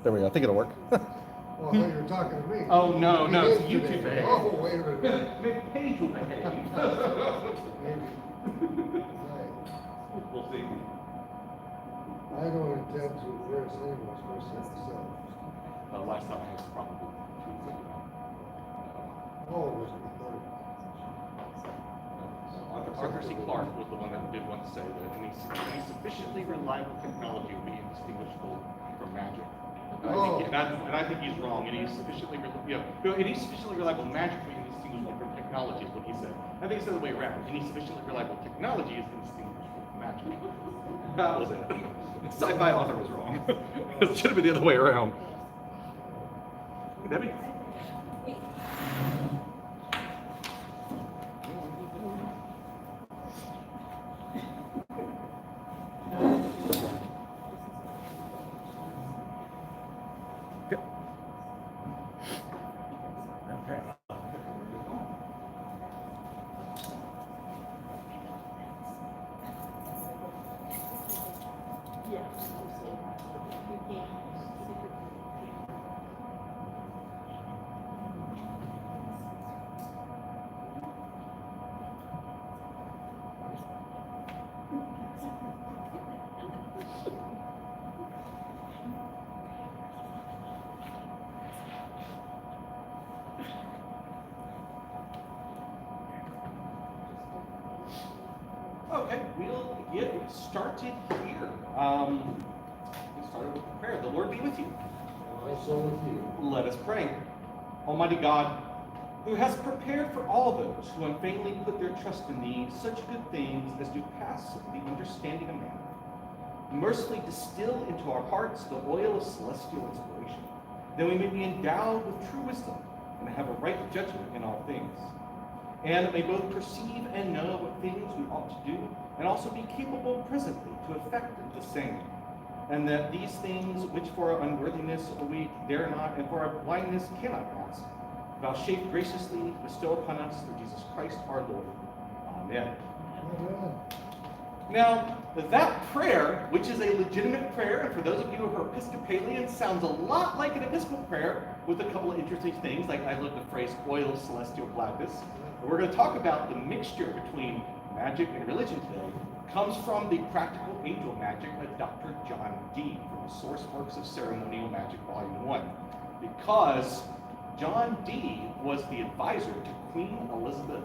There we go. I think it'll work. Oh, I thought you were talking to me. Oh, no, it's Behave YouTube today. behave. Oh, wait a minute. Page will behave. Maybe. Right. We'll see. I don't intend to embarrass anyone, especially myself. Last time I was probably Oh, it was Arthur C. Clarke was the one that did once say that any sufficiently reliable technology will be indistinguishable from magic. And I think he's wrong. Any sufficiently reliable magic will be indistinguishable from technology is what he said. I think it's the other way around. Any sufficiently reliable technology is indistinguishable from magic. That was it. The sci-fi author was wrong. It should have been the other way around. Debbie? Okay, we'll get started here. Get started with prayer. The Lord be with you. also with you. Let us pray. Almighty God, who has prepared for all those who unfeignedly put their trust in thee such good things as do pass the understanding of man, mercifully distill into our hearts the oil of celestial inspiration, that we may be endowed with true wisdom and have a right judgment in all things, and may both perceive and know what things we ought to do, and also be capable presently to effect the same. And that these things which for our unworthiness we dare not, and for our blindness cannot ask, vouchsafe graciously bestow upon us through Jesus Christ our Lord. Amen. Amen. Now, that prayer, which is a legitimate prayer, and for those of you who are Episcopalians, sounds a lot like an Episcopal prayer with a couple of interesting things, like I love the phrase oil of celestial gladness. We're going to talk about the mixture between magic and religion today. Comes from the Practical Angel Magic of Dr. John Dee from the Source Works of Ceremonial Magic, Volume 1. Because John Dee was the advisor to Queen Elizabeth,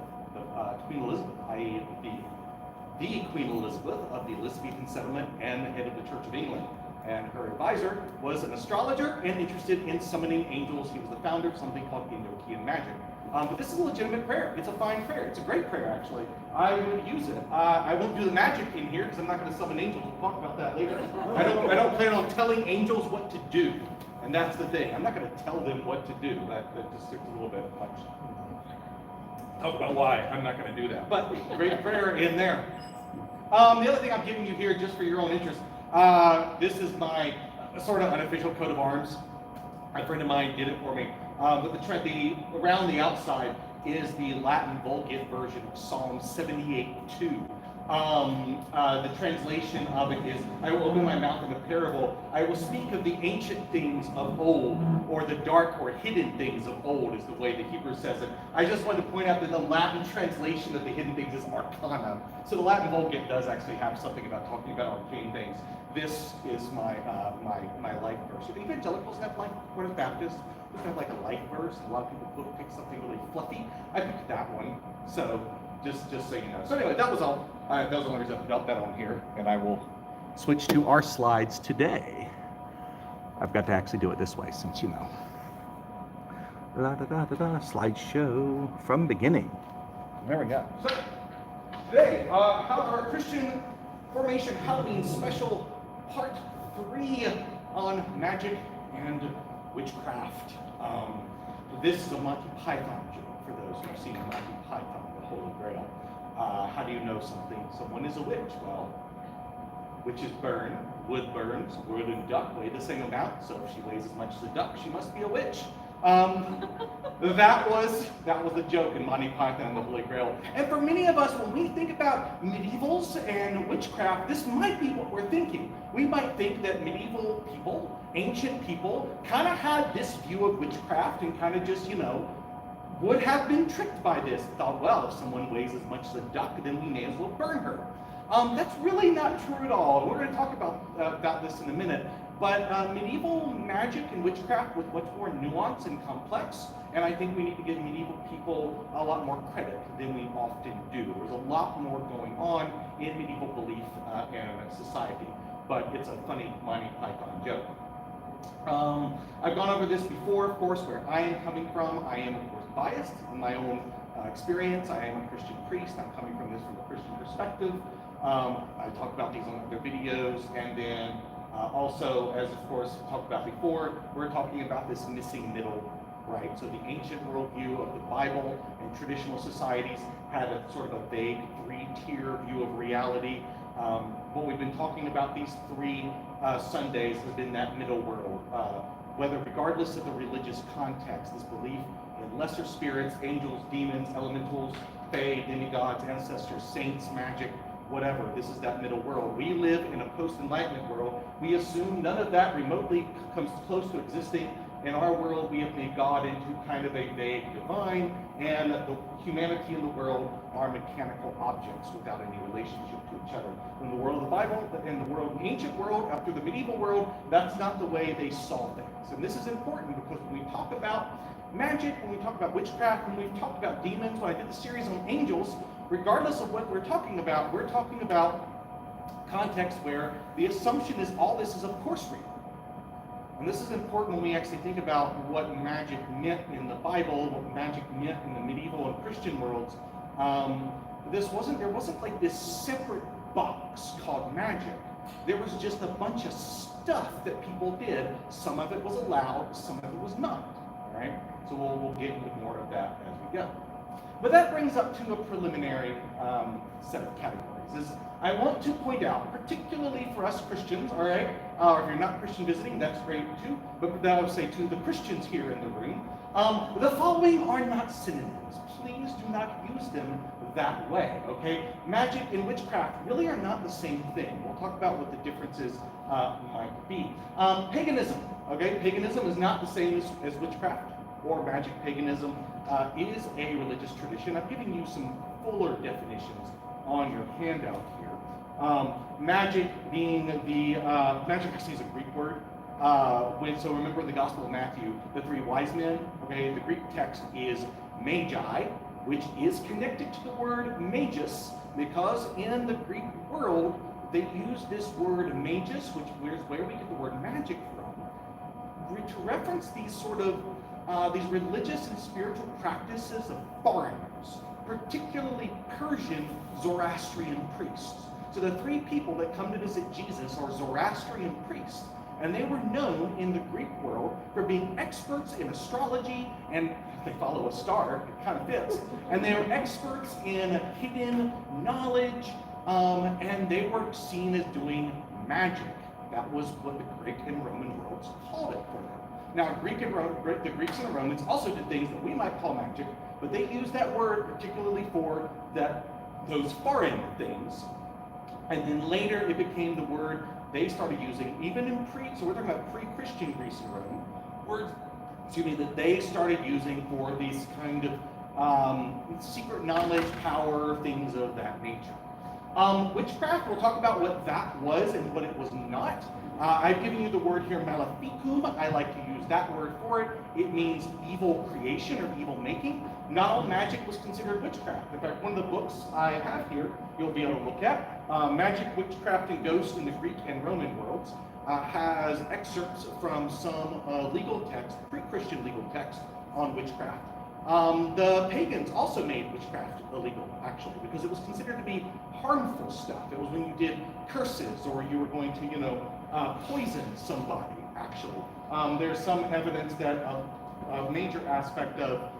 i.e. the Queen Elizabeth of the Elizabethan settlement and the head of the Church of England. And her advisor was an astrologer and interested in summoning angels. He was the founder of something called Enochian magic. But this is a legitimate prayer. It's a fine prayer. It's a great prayer, actually. I would use it. I won't do the magic in here because I'm not going to summon angels. We'll talk about that later. I don't plan on telling angels what to do. And that's the thing. I'm not going to tell them what to do. That just sticks a little bit much. Talk about why. I'm not going to do that. But great prayer in there. The other thing I'm giving you here, just for your own interest, this is my sort of unofficial coat of arms. A friend of mine did it for me. But around the outside is the Latin Vulgate version of Psalm 78:2. The translation of it is, I will open my mouth in a parable. I will speak of the ancient things of old, or the dark or hidden things of old is the way the Hebrew says it. I just wanted to point out that the Latin translation of the hidden things is arcana. So the Latin Vulgate does actually have something about talking about arcane things. This is my life verse. Evangelicals have like, what if Baptists? We have like a life verse. A lot of people pick something really fluffy. I picked that one. So just so you know. So anyway, that was all. That was the only reason I put that on here. And I will switch to our slides today. I've got to actually do it this way since you know. Slideshow from beginning. There we go. So today, our Christian Formation Halloween Special Part 3 on magic and witchcraft. This is a Monty Python joke for those who've seen Monty Python, the Holy Grail. How do you know someone is a witch? Well, witches burn, wood burns, wood and duck weigh the same amount, so if she weighs as much as a duck, she must be a witch. That was a joke in Monty Python and the Holy Grail. And for many of us, when we think about medievals and witchcraft, this might be what we're thinking. We might think that medieval people ancient people kind of had this view of witchcraft and kind of just, would have been tricked by this. Thought, well, if someone weighs as much as a duck, then we may as well burn her. That's really not true at all. We're going to talk about this in a minute. But medieval magic and witchcraft was much more nuanced and complex, and I think we need to give medieval people a lot more credit than we often do. There was a lot more going on in medieval belief and society, but it's a funny Monty Python joke. I've gone over this before, of course, where I am coming from. I am, of course, biased in my own experience. I am a Christian priest. I'm coming from this from a Christian perspective. I talk about these on other videos, and then also, as of course talked about before, we're talking about this missing middle, right? So the ancient worldview of the Bible and traditional societies had a sort of a vague three-tier view of reality. What we've been talking about these 3 Sundays has been that middle world, whether regardless of the religious context, this belief in lesser spirits, angels, demons, elementals, fae, demigods, ancestors, saints, magic, whatever. This is that middle world. We live in a post-enlightenment world. We assume none of that remotely comes close to existing. In our world, we have made God into kind of a vague divine, and the humanity in the world are mechanical objects without any relationship to each other. In the world of the Bible, in the world, the ancient world, up through the medieval world, that's not the way they saw things. And this is important because when we talk about magic, when we talk about witchcraft, when we've talked about demons, when I did the series on angels, regardless of what we're talking about context where the assumption is all this is of course real. And this is important when we actually think about what magic meant in the Bible, what magic meant in the medieval and Christian worlds. There wasn't like this separate box called magic. There was just a bunch of stuff that people did. Some of it was allowed, some of it was not. All right? So we'll get into more of that as we go. But that brings up to a preliminary set of categories. I want to point out, particularly for us Christians, all right, or if you're not Christian visiting, that's great too, but that I would say to the Christians here in the room, the following are not synonyms. Please do not use them that way, okay? Magic and witchcraft really are not the same thing. We'll talk about what the differences might be. Paganism, okay? Paganism is not the same as witchcraft or magic. Paganism is a religious tradition. I'm giving you some fuller definitions on your handout here. Magic being magic actually is a Greek word. So remember in the Gospel of Matthew, the 3 wise men, okay, the Greek text is magi, which is connected to the word magus, because in the Greek world, they use this word magus, which is where we get the word magic from, to reference these sort of these religious and spiritual practices of foreigners, particularly Persian Zoroastrian priests. So the 3 people that come to visit Jesus are Zoroastrian priests, and they were known in the Greek world for being experts in astrology, and they follow a star, it kind of fits, and they were experts in hidden knowledge, and they were seen as doing magic. That was what the Greek and Roman worlds called it for them. Now, the Greeks and the Romans also did things that we might call magic, but they used that word particularly for those foreign things. And then later it became the word they started using, even in so we're talking about pre-Christian Greece and Rome, words, that they started using for these kind of secret knowledge, power, things of that nature. Witchcraft, we'll talk about what that was and what it was not. I've given you the word here, maleficum. I like to use that word for it. It means evil creation or evil making. Not all magic was considered witchcraft. In fact, one of the books I have here, you'll be able to look at, Magic, Witchcraft, and Ghosts in the Greek and Roman Worlds, has excerpts from some legal text, pre-Christian legal text on witchcraft. The pagans also made witchcraft illegal, actually, because it was considered to be harmful stuff. It was when you did curses or you were going to, poison somebody, actually. There's some evidence that a major aspect of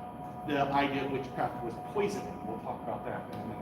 the idea of witchcraft was poisoning. We'll talk about that in a minute.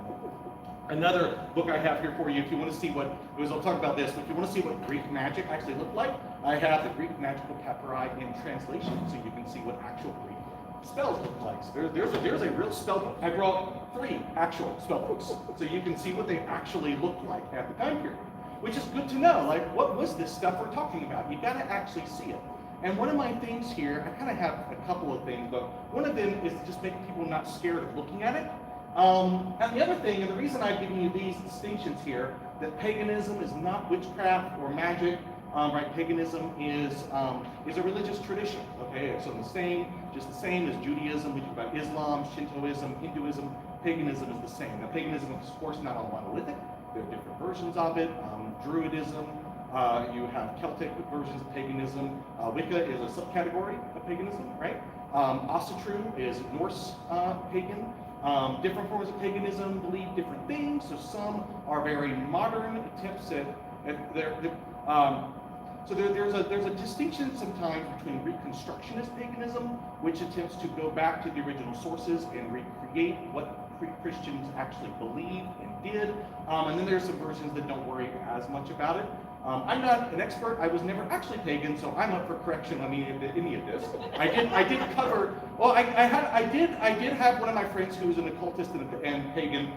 Another book I have here for you, if you want to see I'll talk about this, but if you want to see what Greek magic actually looked like, I have the Greek Magic Vocabulary in translation, so you can see what actual Greek spells look like. So there's a real spell book. I brought 3 actual spell books, so you can see what they actually looked like at the time period. which is good to know. Like, what was this stuff we're talking about? You got to actually see it. And one of my things here, I kind of have a couple of things, but one of them is just making people not scared of looking at it. And the other thing, and the reason I've given you these distinctions here, that paganism is not witchcraft or magic, right? Paganism is a religious tradition, okay? So just the same as Judaism. We talk about Islam, Shintoism, Hinduism. Paganism is the same. Now, paganism is, of course, not all monolithic. There are different versions of it. Druidism, you have Celtic versions of paganism. Wicca is a subcategory of paganism, right? Asatru is Norse pagan. Different forms of paganism believe different things. So some are very modern attempts at so there's a distinction sometimes between Reconstructionist paganism, which attempts to go back to the original sources and recreate what pre-Christians actually believed and did. And then there's some versions that don't worry as much about it. I'm not an expert. I was never actually pagan, so I'm up for correction on any of this. I did cover. Well, I did have one of my friends who was an occultist and pagan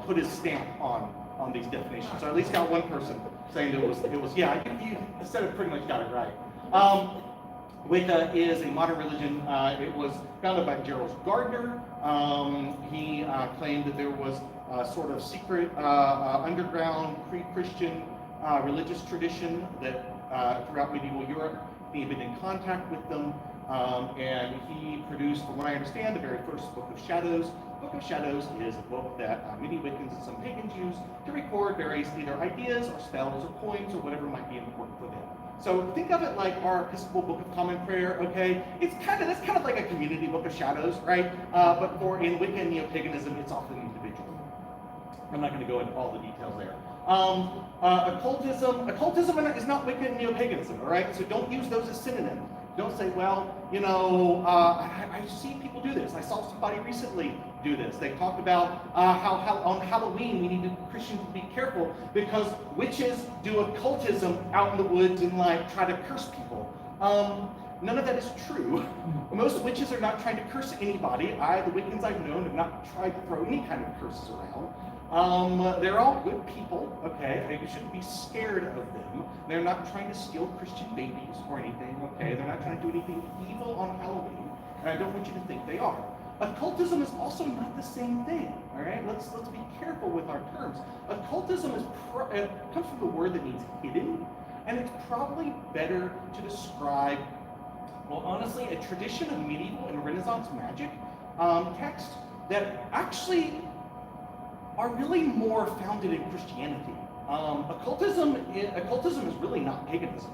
put his stamp on these definitions. So I at least got one person saying that it was yeah. You said it pretty much got it right. Wicca is a modern religion. It was founded by Gerald Gardner. He claimed that there was a sort of secret underground pre-Christian religious tradition that throughout medieval Europe, he had been in contact with them, and he produced, from what I understand, the very first Book of Shadows. Book of Shadows is a book that many Wiccans and some pagans use to record various either ideas or spells or poems or whatever might be important for them. So think of it like our Episcopal Book of Common Prayer, okay? That's kind of like a community Book of Shadows, right? But in Wicca and neo-paganism, it's often individual. I'm not going to go into all the details there. Occultism is not Wicca and neo-paganism, all right? So don't use those as synonyms. Don't say, well, I see people do this. I saw somebody recently do this. They talked about how on Halloween we need Christians to be careful because witches do occultism out in the woods and try to curse people. None of that is true. Most witches are not trying to curse anybody. The Wiccans I've known have not tried to throw any kind of curses around. They're all good people, okay? You shouldn't be scared of them. They're not trying to steal Christian babies or anything, okay? They're not trying to do anything evil on Halloween, and I don't want you to think they are. Occultism is also not the same thing, all right? Let's be careful with our terms. Occultism comes from the word that means hidden, and it's probably better to describe, well, honestly, a tradition of medieval and Renaissance magic texts that actually are really more founded in Christianity. Occultism is really not paganism.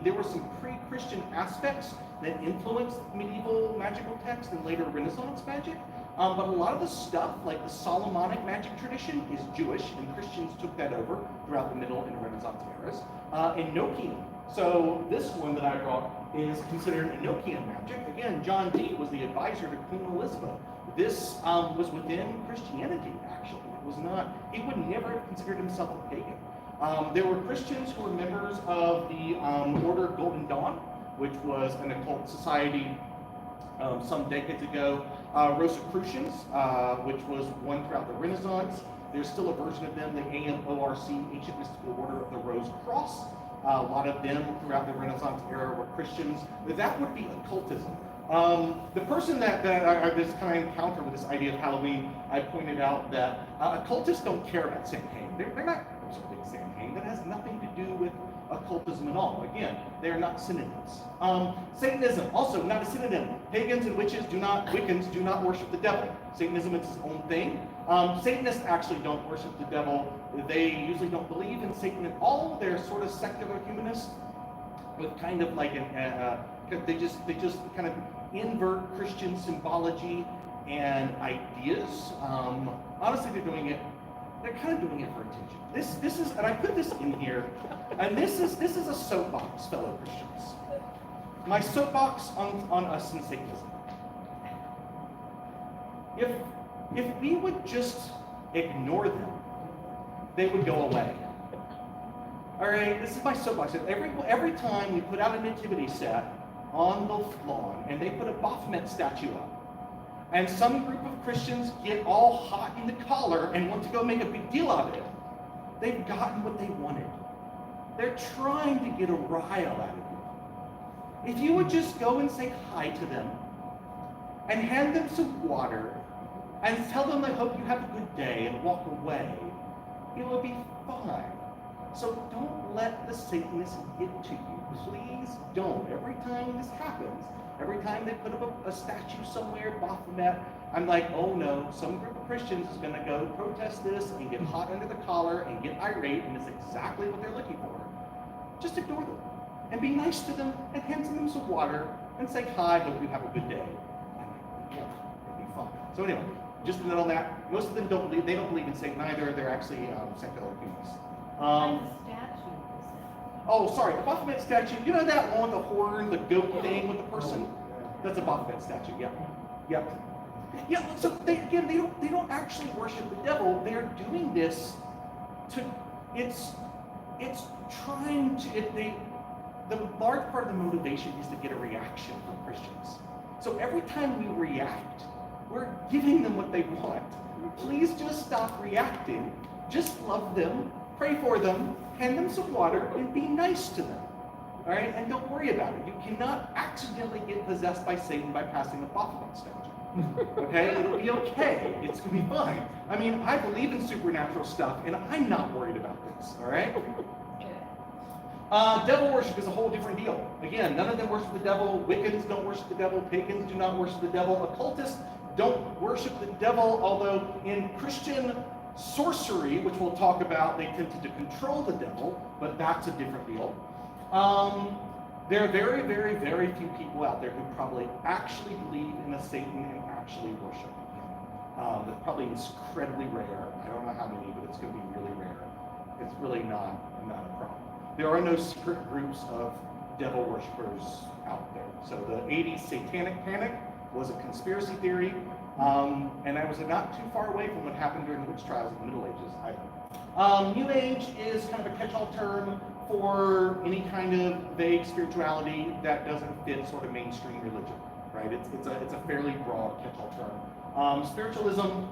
There were some pre-Christian aspects that influenced medieval magical texts and later Renaissance magic, but a lot of the stuff, like the Solomonic magic tradition, is Jewish, and Christians took that over throughout the Middle and Renaissance eras. Enochian. So this one that I brought is considered Enochian magic. Again, John Dee was the advisor to Queen Elizabeth. This was within Christianity, actually. It was not, he would never have considered himself a pagan. There were Christians who were members of the Order of Golden Dawn, which was an occult society some decades ago. Rosicrucians, which was one throughout the Renaissance. There's still a version of them, the AMORC, Ancient Mystical Order of the Rose Cross. A lot of them throughout the Renaissance era were Christians. That would be occultism. The person that I this kind of encounter with this idea of Halloween, I pointed out that occultists don't care about Samhain. They're not observing Samhain. That has nothing to do with occultism at all. Again, they are not synonyms. Satanism, also not a synonym. Pagans and Wiccans do not worship the devil. Satanism is its own thing. Satanists actually don't worship the devil. They usually don't believe in Satan at all. They're sort of secular humanists with kind of like they just kind of invert Christian symbology and ideas. Honestly, they're kind of doing it for attention. This is, and I put this in here, and this is a soapbox, fellow Christians. My soapbox on us and Satanism. If we would just ignore them, they would go away. All right, this is my soapbox. Every time we put out a nativity set on the lawn and they put a Baphomet statue up, and some group of Christians get all hot in the collar and want to go make a big deal out of it, they've gotten what they wanted. They're trying to get a rile out of you. If you would just go and say hi to them and hand them some water and tell them they hope you have a good day and walk away, it will be fine. So don't let the Satanists get to you. Please don't. Every time this happens, every time they put up a statue somewhere, Baphomet, I'm like, oh no, some group of Christians is going to go protest this and get hot under the collar and get irate, and it's exactly what they're looking for. Just ignore them and be nice to them and hand them some water and say hi, hope you have a good day. And yeah, it'll be fun. So anyway, just a note on that. Most of them don't believe in Satan either. They're actually secular humans. Oh, sorry, the Baphomet statue. You know that one with the horn, the goat thing with the person? That's a Baphomet statue. Yeah, yep. Yeah. So they don't actually worship the devil. They're doing this to. It's trying to. The large part of the motivation is to get a reaction from Christians. So every time we react, we're giving them what they want. Please just stop reacting. Just love them, pray for them, hand them some water, and be nice to them. All right? And don't worry about it. You cannot accidentally get possessed by Satan by passing a Baphomet statue. Okay? It'll be okay. It's going to be fine. I mean, I believe in supernatural stuff, and I'm not worried about this. All right? Devil worship is a whole different deal. Again, none of them worship the devil. Wiccans don't worship the devil. Pagans do not worship the devil. Occultists don't worship the devil, although in Christian sorcery, which we'll talk about, they tend to control the devil, but that's a different deal. There are very, very, very few people out there who probably actually believe in a Satan and actually worship him. That's probably incredibly rare. I don't know how many, but it's going to be really rare. It's really not a problem. There are no secret groups of devil worshippers out there. So the 80s satanic panic was a conspiracy theory, and I was not too far away from what happened during the witch trials in the Middle Ages either. New Age is kind of a catch-all term for any kind of vague spirituality that doesn't fit sort of mainstream religion, right? It's a fairly broad catch-all term. Spiritualism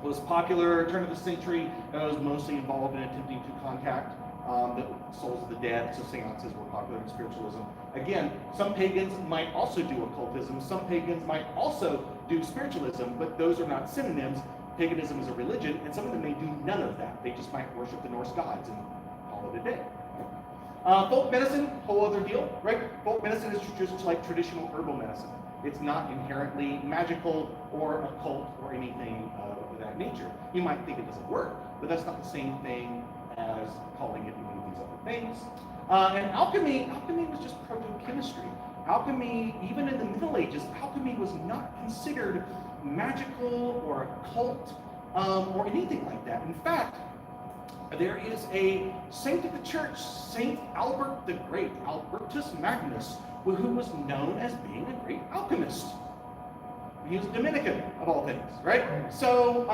was popular turn of the century, and it was mostly involved in attempting to contact the souls of the dead, so seances were popular in spiritualism. Again, some pagans might also do occultism, some pagans might also do spiritualism, but those are not synonyms. Paganism is a religion, and some of them may do none of that. They just might worship the Norse gods and call it a day. Folk medicine, whole other deal, right? Folk medicine is just like traditional herbal medicine. It's not inherently magical or occult or anything of that nature. You might think it doesn't work, but that's not the same thing as calling it one of these other things. And alchemy was just proto-chemistry. Alchemy, even in the Middle Ages, alchemy was not considered magical or occult or anything like that. In fact, there is a saint of the church, Saint Albert the Great, Albertus Magnus, who was known as being a great alchemist. He was a Dominican, of all things, right? So,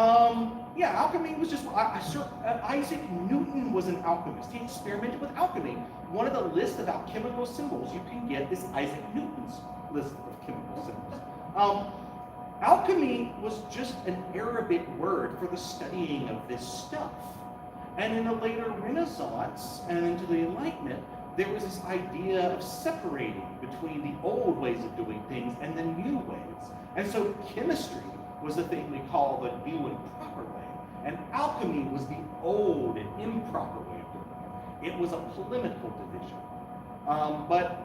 yeah, alchemy was just, Isaac Newton was an alchemist. He experimented with alchemy. One of the lists of alchemical symbols you can get is Isaac Newton's list of chemical symbols. Alchemy was just an Arabic word for the studying of this stuff. And in the later Renaissance and into the Enlightenment, there was this idea of separating between the old ways of doing things and the new ways. And so chemistry was the thing we call the new and proper way. And alchemy was the old and improper way of doing it. It was a polemical division. But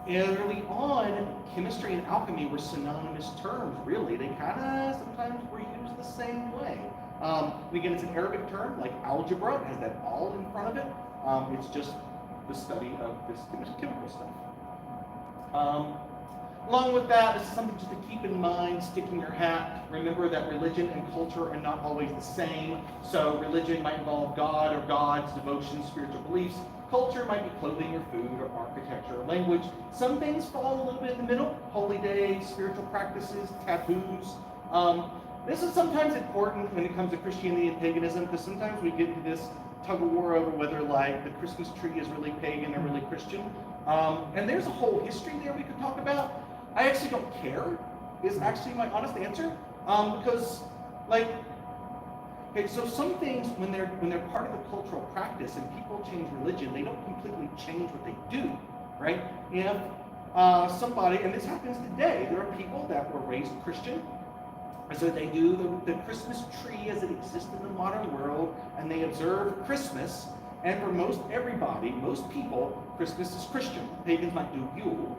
early on, chemistry and alchemy were synonymous terms, really. They kind of sometimes were used the same way. And again, it's an Arabic term, like algebra. It has that all in front of it. It's just the study of this chemical stuff. Along with that, this is something just to keep in mind, stick in your hat. Remember that religion and culture are not always the same. So religion might involve God or gods, devotion, spiritual beliefs. Culture might be clothing or food or architecture or language. Some things fall a little bit in the middle. Holy days, spiritual practices, taboos. This is sometimes important when it comes to Christianity and paganism, because sometimes we get into this tug of war over whether like the Christmas tree is really pagan or really Christian. And there's a whole history there we could talk about. I actually don't care, is actually my honest answer. Because, like, Okay, so some things, when they're part of the cultural practice and people change religion, they don't completely change what they do, right? If somebody, and this happens today, there are people that were raised Christian, and so they do the Christmas tree as it exists in the modern world, and they observe Christmas. And for most everybody, most people, Christmas is Christian. Pagans might do Yule.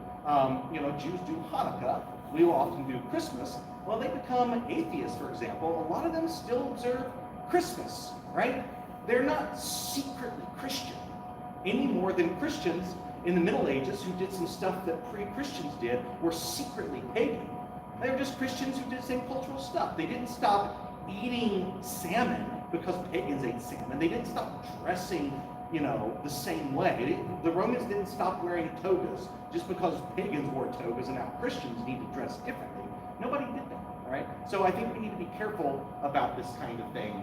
Jews do Hanukkah. We will often do Christmas. Well, they become atheists, for example. A lot of them still observe Christmas, right? They're not secretly Christian any more than Christians in the Middle Ages who did some stuff that pre-Christians did were secretly pagan. They were just Christians who did the same cultural stuff. They didn't stop eating salmon because pagans ate salmon. They didn't stop dressing, the same way. The Romans didn't stop wearing togas just because pagans wore togas and now Christians need to dress differently. Nobody did that, all right? So I think we need to be careful about this kind of thing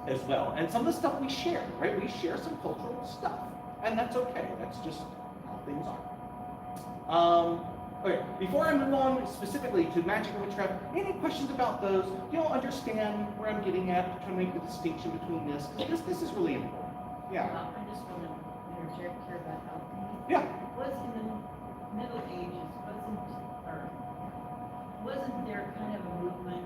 as well. And some of the stuff we share, right? We share some cultural stuff, and that's okay. That's just how things are. Okay, before I move on specifically to magic and witchcraft, any questions about those? You don't understand where I'm getting at, trying to make the distinction between this, because this is really important. Yeah. I just want to interject here about alchemy. Yeah. Was in the Middle Ages, wasn't there kind of a movement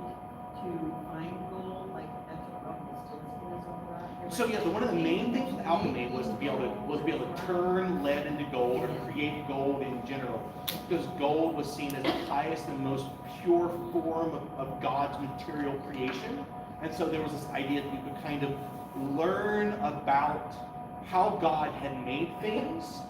to find gold, like that's what Rumpelstiltskin is all about? So yeah, one of the main things with alchemy was to be able to turn lead into gold or create gold in general, because gold was seen as the highest and most pure form of God's material creation. And so there was this idea that you could kind of learn about how God had made things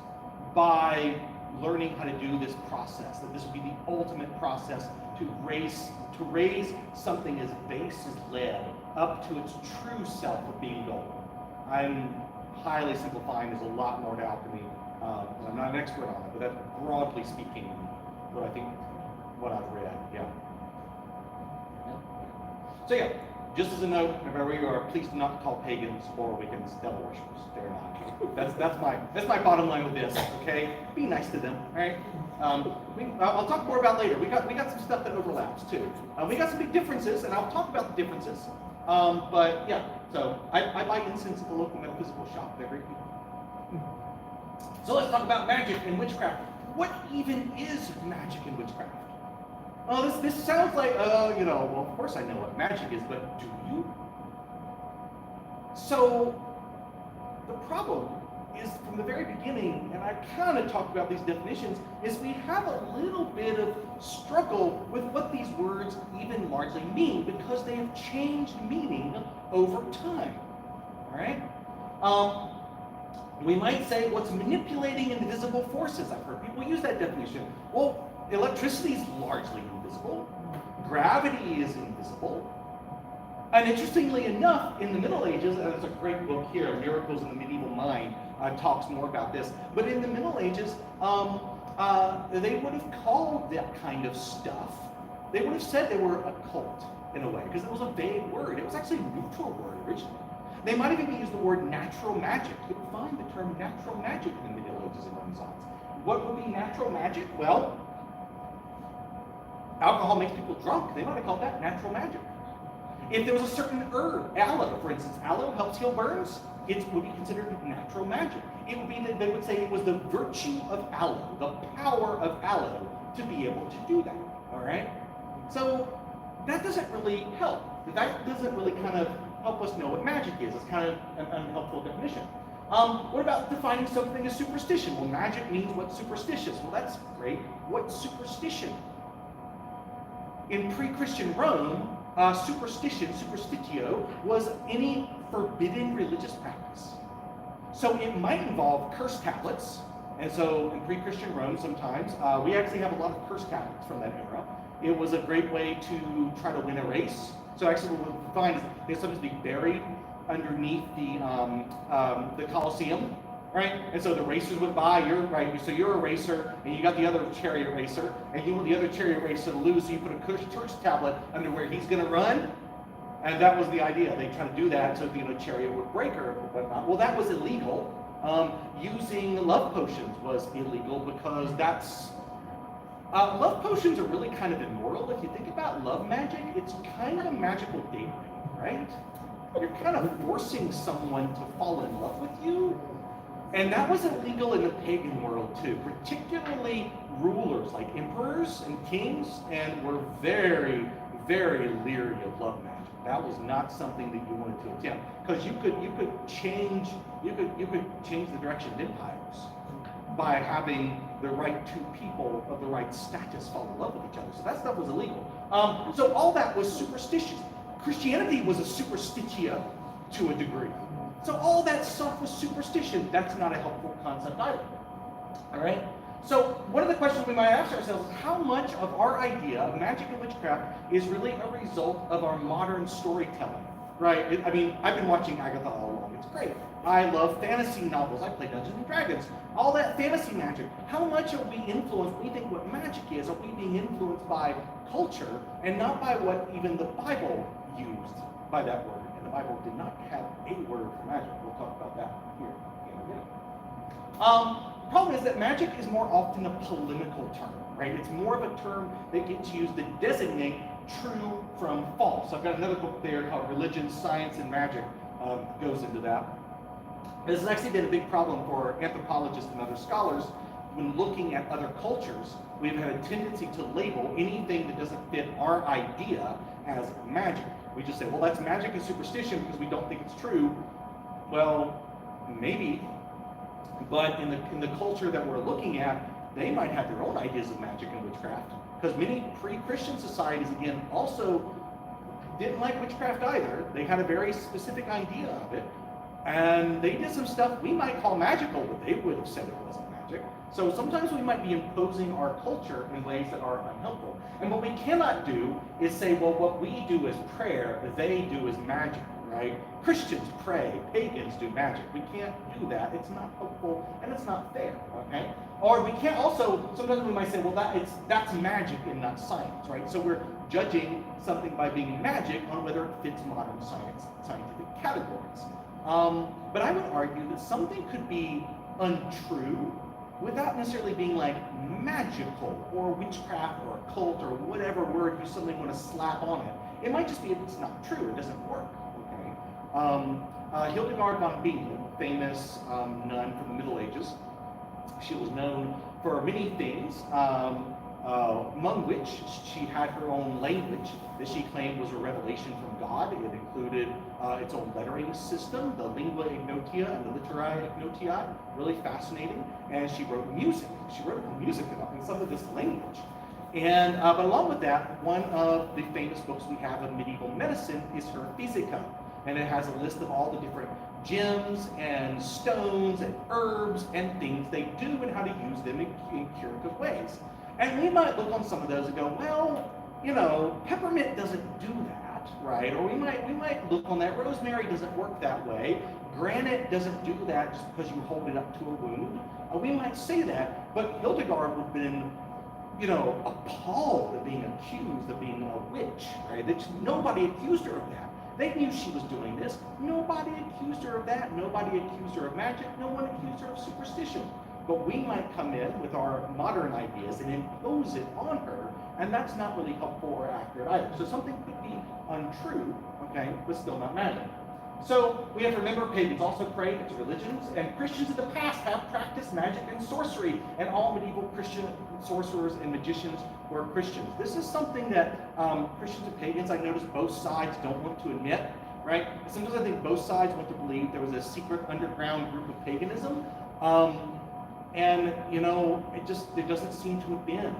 by learning how to do this process, that this would be the ultimate process to raise something as base as lead up to its true self of being gold. I'm highly simplifying. There's a lot more to alchemy. And I'm not an expert on it, but that's broadly speaking what I've read. Yeah. So yeah, just as a note, wherever you are, please do not call pagans or Wiccans devil worshippers. They're not. That's my bottom line with this. Okay, be nice to them. All right. I'll talk more about later. We got some stuff that overlaps too. We got some big differences, and I'll talk about the differences. But yeah, so I buy incense at the local metaphysical shop. They're great people. So let's talk about magic and witchcraft. What even is magic and witchcraft? Oh, this sounds like, well, of course I know what magic is, but do you? So, the problem is from the very beginning, and I kind of talked about these definitions, is we have a little bit of struggle with what these words even largely mean, because they have changed meaning over time, all right? We might say, what's manipulating invisible forces? I've heard people use that definition. Well, electricity is largely invisible. Gravity is invisible. And interestingly enough, in the Middle Ages, and there's a great book here, Miracles in the Medieval Mind, talks more about this, but in the Middle Ages, they would have called that kind of stuff, they would have said they were occult in a way, because it was a vague word. It was actually a neutral word originally. They might even use the word natural magic. You would find the term natural magic in the Middle Ages and Renaissance. What would be natural magic? Well, alcohol makes people drunk. They might have called that natural magic. If there was a certain herb, aloe, for instance, aloe helps heal burns, it would be considered natural magic. It would be that they would say it was the virtue of aloe, the power of aloe to be able to do that, all right? So that doesn't really help. That doesn't really kind of help us know what magic is. It's kind of an unhelpful definition. What about defining something as superstition? Well, magic means what's superstitious. Well, that's great. What's superstition? In pre-Christian Rome, superstition, superstitio, was any forbidden religious practice. So it might involve curse tablets. And so in pre-Christian Rome, sometimes, we actually have a lot of curse tablets from that era. It was a great way to try to win a race. So actually what we find is they sometimes be buried underneath the Colosseum, right? And so the racers would buy, so you're a racer, and you got the other chariot racer, and you want the other chariot racer to lose, so you put a curse tablet under where he's gonna run, and that was the idea. They try to do that so the chariot would break or whatnot. Well, that was illegal. Using love potions was illegal because that's, love potions are really kind of immoral. If you think about love magic, it's kind of a magical dating, right? you're kind of forcing someone to fall in love with you. And that was illegal in the pagan world too, particularly rulers like emperors and kings, and were very, very leery of love magic. That was not something that you wanted to attempt, because you could change the direction of empires by having the right two people of the right status fall in love with each other. So that stuff was illegal. So all that was superstitious. Christianity was a superstitio to a degree. So all that stuff was superstition. That's not a helpful concept either. All right? So one of the questions we might ask ourselves is how much of our idea of magic and witchcraft is really a result of our modern storytelling, right? I mean, I've been watching Agatha all along. It's great. I love fantasy novels. I play Dungeons and Dragons. All that fantasy magic. How much are we influenced? We think what magic is. Are we being influenced by culture and not by what even the Bible used by that word? And the Bible did not have a word for magic. We'll talk about that here in a minute. The problem is that magic is more often a polemical term, right? It's more of a term that gets used to designate true from false. I've got another book there called Religion, Science, and Magic, goes into that. This has actually been a big problem for anthropologists and other scholars. When looking at other cultures, we've had a tendency to label anything that doesn't fit our idea as magic. We just say, well, that's magic and superstition because we don't think it's true. Well, maybe, but in the culture that we're looking at, they might have their own ideas of magic and witchcraft, because many pre-Christian societies, again, also didn't like witchcraft either. They had a very specific idea of it, and they did some stuff we might call magical, but they would have said it wasn't magic. So sometimes we might be imposing our culture in ways that are unhelpful. And what we cannot do is say, well, what we do is prayer, they do is magic, right? Christians pray, pagans do magic. We can't do that. It's not helpful and it's not fair, okay? Or we can't also, sometimes we might say, well, that's magic and not science, right? So we're judging something by being magic on whether it fits modern scientific categories. But I would argue that something could be untrue without necessarily being like magical or witchcraft or occult or whatever word you suddenly want to slap on it. It might just be it's not true, it doesn't work, okay? Hildegard von Bingen, famous nun from the Middle Ages, she was known for many things, among which she had her own language that she claimed was a revelation from God. It included its own lettering system, the lingua ignotia and the literae ignotia, really fascinating. And she wrote music. She wrote music in some of this language. And but along with that, one of the famous books we have of medieval medicine is her Physica, and it has a list of all the different gems and stones and herbs and things they do and how to use them in curative ways. And we might look on some of those and go, well, you know, peppermint doesn't do that, right? Or we might look on that, rosemary doesn't work that way. Granite doesn't do that just because you hold it up to a wound. We might say that, but Hildegard would have been, you know, appalled at being accused of being a witch, right? That nobody accused her of that. They knew she was doing this. Nobody accused her of that. Nobody accused her of magic. No one accused her of superstition. But we might come in with our modern ideas and impose it on her, and that's not really helpful or accurate either. So something could be untrue, okay, but still not magic. So we have to remember pagans also prayed to religions, and Christians in the past have practiced magic and sorcery, and all medieval Christian sorcerers and magicians were Christians. This is something that Christians and pagans, I notice both sides don't want to admit, right? Sometimes I think both sides want to believe there was a secret underground group of paganism, and you know, it doesn't seem to have been.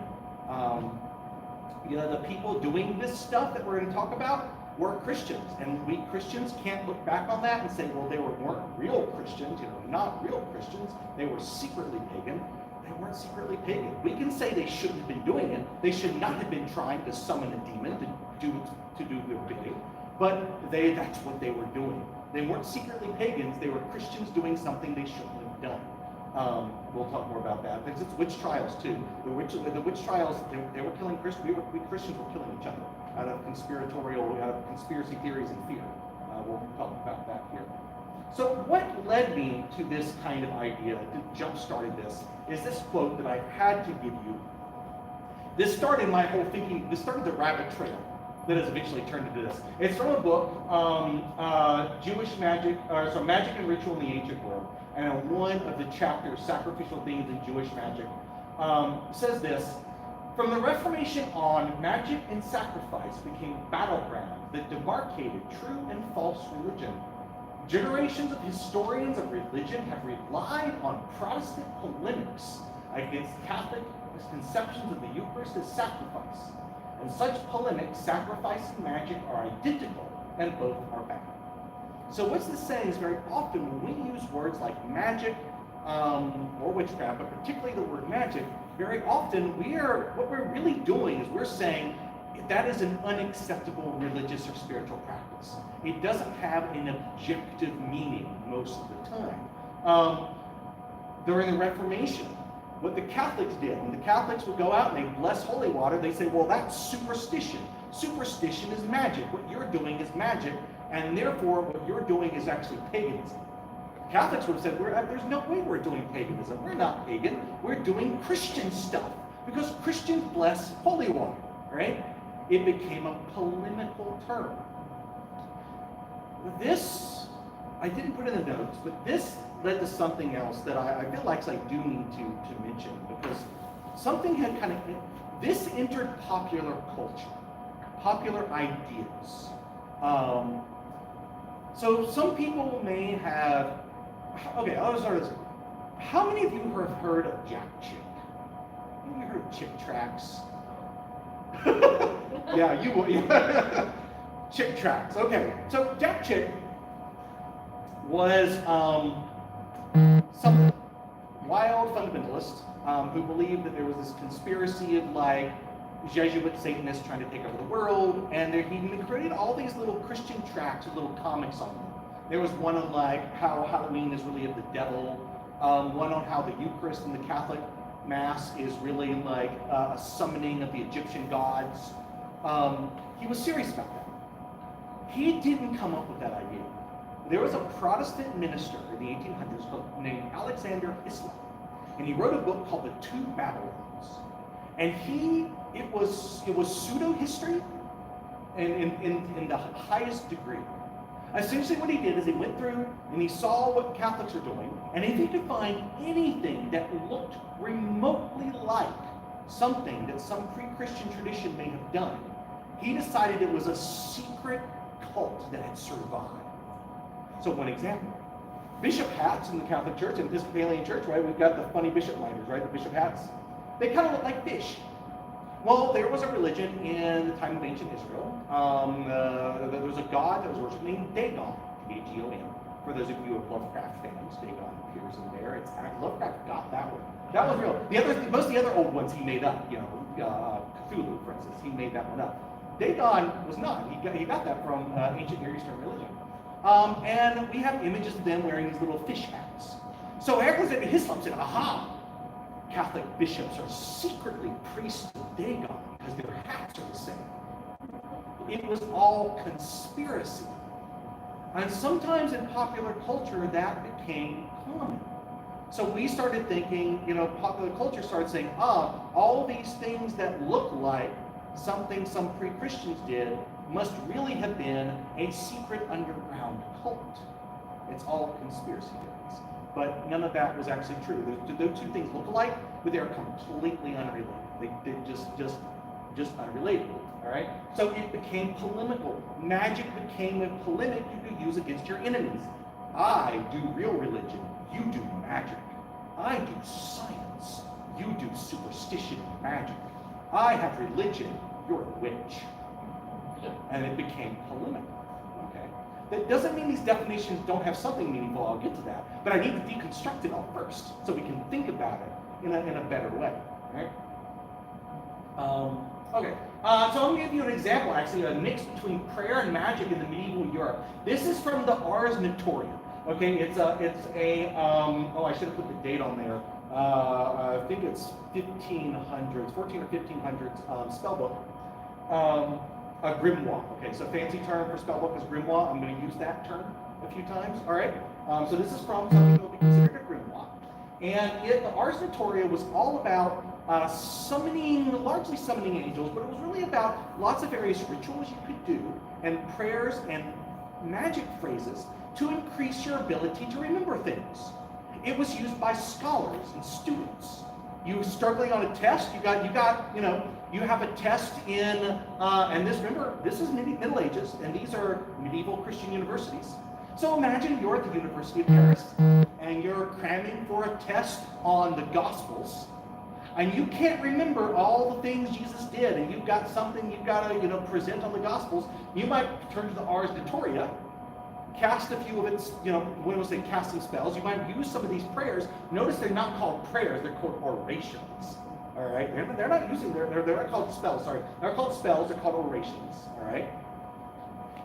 You know, the people doing this stuff that we're going to talk about were Christians, and we Christians can't look back on that and say, well, they weren't real Christians, you know, not real Christians. They were secretly pagan. They weren't secretly pagan. We can say they shouldn't have been doing it. They should not have been trying to summon a demon to do their bidding, but that's what they were doing. They weren't secretly pagans. They were Christians doing something they shouldn't have done. We'll talk more about that, because it's witch trials too. The witch trials, they were killing Christians. We Christians were killing each other out of conspiracy theories and fear. We'll talk about that here. So what led me to this kind of idea, that jump-started this, is this quote that I had to give you. This started my whole thinking, this started the rabbit trail. that has eventually turned into this. It's from a book, Jewish Magic, Magic and Ritual in the Ancient World. And in one of the chapters, Sacrificial Themes in Jewish Magic, says this: from the Reformation on, magic and sacrifice became battlegrounds that demarcated true and false religion. Generations of historians of religion have relied on Protestant polemics against Catholic conceptions of the Eucharist as sacrifice. And such polemics, sacrifice and magic, are identical, and both are bad. So what's this saying is very often when we use words like magic or witchcraft, but particularly the word magic, very often what we're really doing is we're saying that is an unacceptable religious or spiritual practice. It doesn't have an objective meaning most of the time. During the Reformation, what the Catholics did, when the Catholics would go out and they bless holy water, they say, well, that's superstition. Superstition is magic. What you're doing is magic, and therefore what you're doing is actually paganism. Catholics would have said, there's no way we're doing paganism. We're not pagan. We're doing Christian stuff, because Christians bless holy water, right? It became a polemical term. This, I didn't put in the notes, but this led to something else that I feel like I do need to mention, because something had this entered popular culture, popular ideas. So some people may have, okay, I'll start this. How many of you have heard of Jack Chick? Have you heard of Chick Tracts? Yeah, you will. Yeah. Chick Tracts. Okay, so Jack Chick was some wild fundamentalist who believed that there was this conspiracy of like Jesuit Satanists trying to take over the world, and he created all these little Christian tracts with little comics on them. There was one on like how Halloween is really of the devil, one on how the Eucharist in the Catholic Mass is really like a summoning of the Egyptian gods. He was serious about that. He didn't come up with that idea. There was a Protestant minister in the 1800s named Alexander Hislop, and he wrote a book called The Two Babylons. And it was pseudo-history in the highest degree. Essentially what he did is he went through and he saw what Catholics are doing, and if he could find anything that looked remotely like something that some pre-Christian tradition may have done, he decided it was a secret cult that had survived. So one example, bishop hats in the Catholic Church and Episcopalian Church, right? We've got the funny bishop liners, right? The bishop hats. They kind of look like fish. Well, there was a religion in the time of ancient Israel. There was a god that was worshipped named Dagon, D-A-G-O-N. For those of you who are Lovecraft fans, Dagon appears in there. Lovecraft got that one. That was real. Most of the other old ones he made up. Cthulhu, for instance, he made that one up. Dagon was not. He got that from ancient Near Eastern religion. And we have images of them wearing these little fish hats. So Alexander Hislop said, aha! Catholic bishops are secretly priests of Dagon because their hats are the same. It was all conspiracy. And sometimes in popular culture, that became common. So we started thinking, popular culture started saying, all these things that look like something some pre-Christians did must really have been a secret underground cult. It's all conspiracy theories. But none of that was actually true. Those two things look alike, but they're completely unrelated. They're just unrelated. All right? So it became polemical. Magic became a polemic you could use against your enemies. I do real religion. You do magic. I do science. You do superstition and magic. I have religion. You're a witch. And it became polemical. Okay? That doesn't mean these definitions don't have something meaningful. I'll get to that. But I need to deconstruct it all first so we can think about it in a better way. Right? Okay. So I'm going to give you an example, actually, a mix between prayer and magic in the medieval Europe. This is from the Ars Notoria. Okay, it's a I should have put the date on there. I think it's 1500s, 14 or 1500s spell book. A grimoire. Okay, so fancy term for spell book is grimoire. I'm going to use that term a few times. All right. So this is from something that would be considered a grimoire, and the Ars Notoria was all about largely summoning angels, but it was really about lots of various rituals you could do and prayers and magic phrases to increase your ability to remember things. It was used by scholars and students. You were struggling on a test, you have a test in, and this is Middle Ages, and these are medieval Christian universities. So imagine you're at the University of Paris, and you're cramming for a test on the Gospels, and you can't remember all the things Jesus did, and you've got something you've got to, present on the Gospels. You might turn to the Ars Notoria, cast a few of its, when we say casting spells, you might use some of these prayers. Notice they're not called prayers, they're called orations. All right, they're not using, they're not called spells, sorry. They're called spells, they're called orations, all right?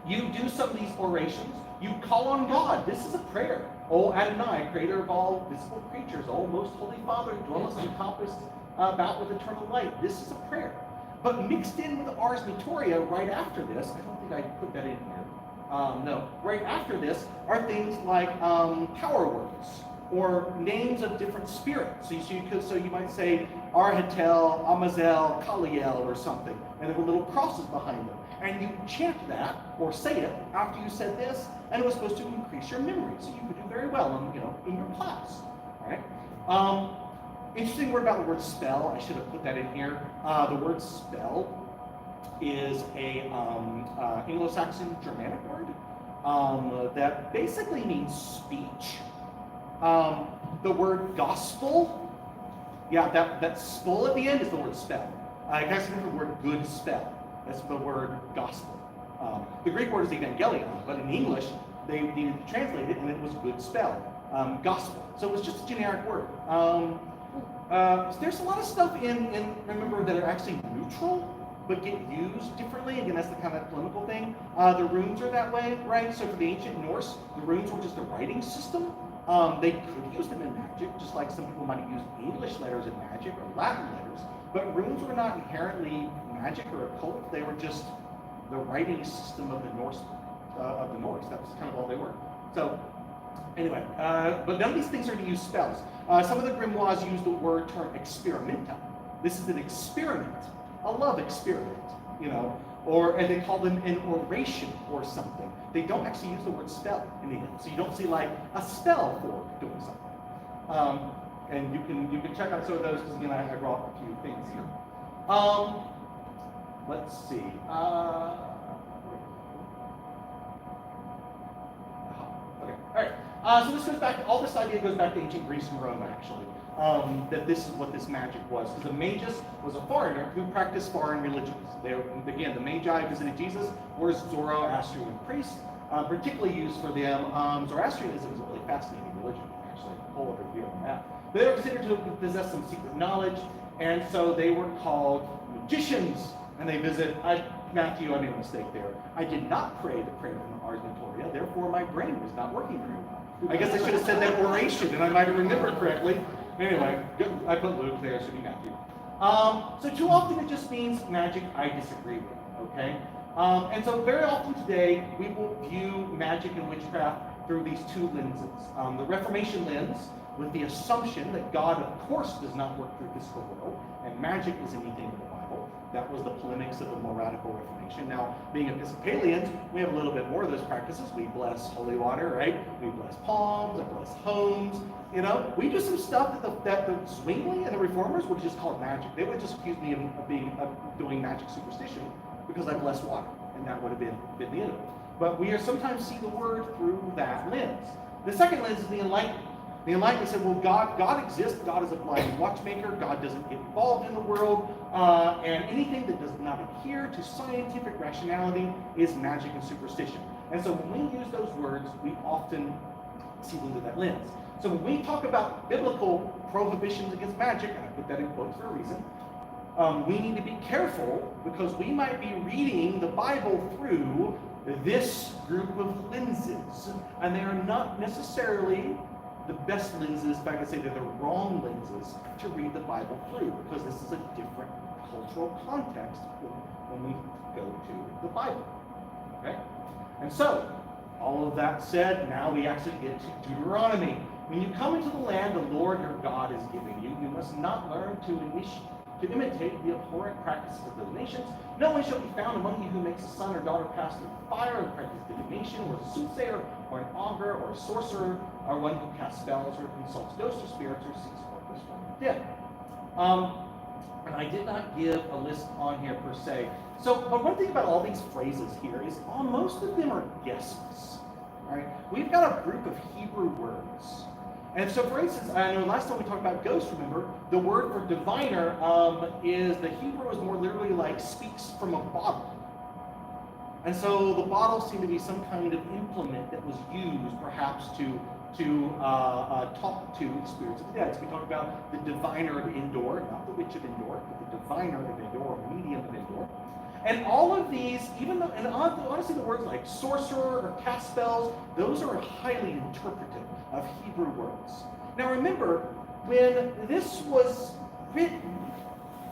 You do some of these orations, you call on God. This is a prayer. O Adonai, creator of all visible creatures, O most holy Father, dwellest and compassed about with eternal light. This is a prayer. But mixed in with the Ars Notoria right after this, I don't think I put that in here. No, right after this are things like power words or names of different spirits. So you might say Arhatel, Amazel, Kaliel, or something, and there were little crosses behind them. And you chant that or say it after you said this, and it was supposed to increase your memory, so you could do very well in your class. All right. Interesting word about the word spell. I should have put that in here. The word spell is a Anglo-Saxon Germanic word that basically means speech. The word gospel, that spell at the end is the word spell. It has the word good spell. That's the word gospel. The Greek word is evangelion, but in English they needed to translate it, and it was good spell, gospel. So it was just a generic word. There's a lot of stuff in remember that are actually neutral, but get used differently. Again, that's the kind of polemical thing. The runes are that way, right? So for the ancient Norse, the runes were just a writing system. They could use them in magic, just like some people might use English letters in magic or Latin letters. But runes were not inherently magic or occult. They were just the writing system of the Norse. That was kind of all they were. So anyway, but none of these things are to use spells. Some of the grimoires use the term experimenta. This is an experiment, a love experiment, and they call them an oration or something. They don't actually use the word spell in the end, so you don't see like a spell for doing something. And you can check out some of those because I brought a few things here. Let's see. Okay. All right. So this goes back. All this idea goes back to ancient Greece and Rome, actually. That this is what this magic was, because the magus was a foreigner who practiced foreign religions. The Magi visited Jesus, whereas Zoroastrian priests, particularly used for them. Zoroastrianism is a really fascinating religion, actually. A whole other view on that. But they were considered to possess some secret knowledge, and so they were called magicians. And they visit. Matthew, I made a mistake there. I did not pray the prayer from the Ars Notoria, therefore my brain was not working very well. I guess I should have said that oration, and I might have remembered correctly. Anyway, I put Luke there, it should be Matthew. So too often it just means magic I disagree with, okay? And so very often today, we will view magic and witchcraft through these two lenses. The Reformation lens, with the assumption that God, of course, does not work through the physical world, and magic is anything in the Bible. That was the polemics of the more radical Reformation. Now, being Episcopalians, we have a little bit more of those practices. We bless holy water, right? We bless palms, I bless homes. We do some stuff that the Zwingli and the Reformers would just call magic. They would just accuse me of doing magic superstition because I bless water, and that would have been the end of it. But we are sometimes see the word through that lens. The second lens is the Enlightenment. The Enlightenment said, well, God exists. God is a blind watchmaker. God doesn't get involved in the world. And anything that does not adhere to scientific rationality is magic and superstition. And so when we use those words, we often see them through that lens. So when we talk about biblical prohibitions against magic, and I put that in quotes for a reason, we need to be careful because we might be reading the Bible through this group of lenses. And they are not necessarily the best lenses, in fact, I say they're the wrong lenses to read the Bible through, because this is a different cultural context when we go to the Bible. Okay? And so, all of that said, now we actually get to Deuteronomy. When you come into the land the Lord your God is giving you, you must not learn to imitate the abhorrent practices of those nations. No one shall be found among you who makes a son or daughter pass through the fire, or practices divination, or a soothsayer, or an augur, or a sorcerer, or one who casts spells, or consults ghosts or spirits, or seeks oracles from the dead. And I did not give a list on here per se. So, but one thing about all these phrases here is most of them are guesses. All right, we've got a group of Hebrew words. And so, for instance, I know last time we talked about ghosts, remember, the word for diviner is, the Hebrew is more literally like speaks from a bottle. And so the bottle seemed to be some kind of implement that was used perhaps to talk to the spirits of the dead. So we talked about the diviner of Endor, not the witch of Endor, but the diviner of Endor, or medium of Endor. And all of these, even though, and honestly the words like sorcerer or cast spells, those are highly interpretive of Hebrew words. Now remember, when this was written,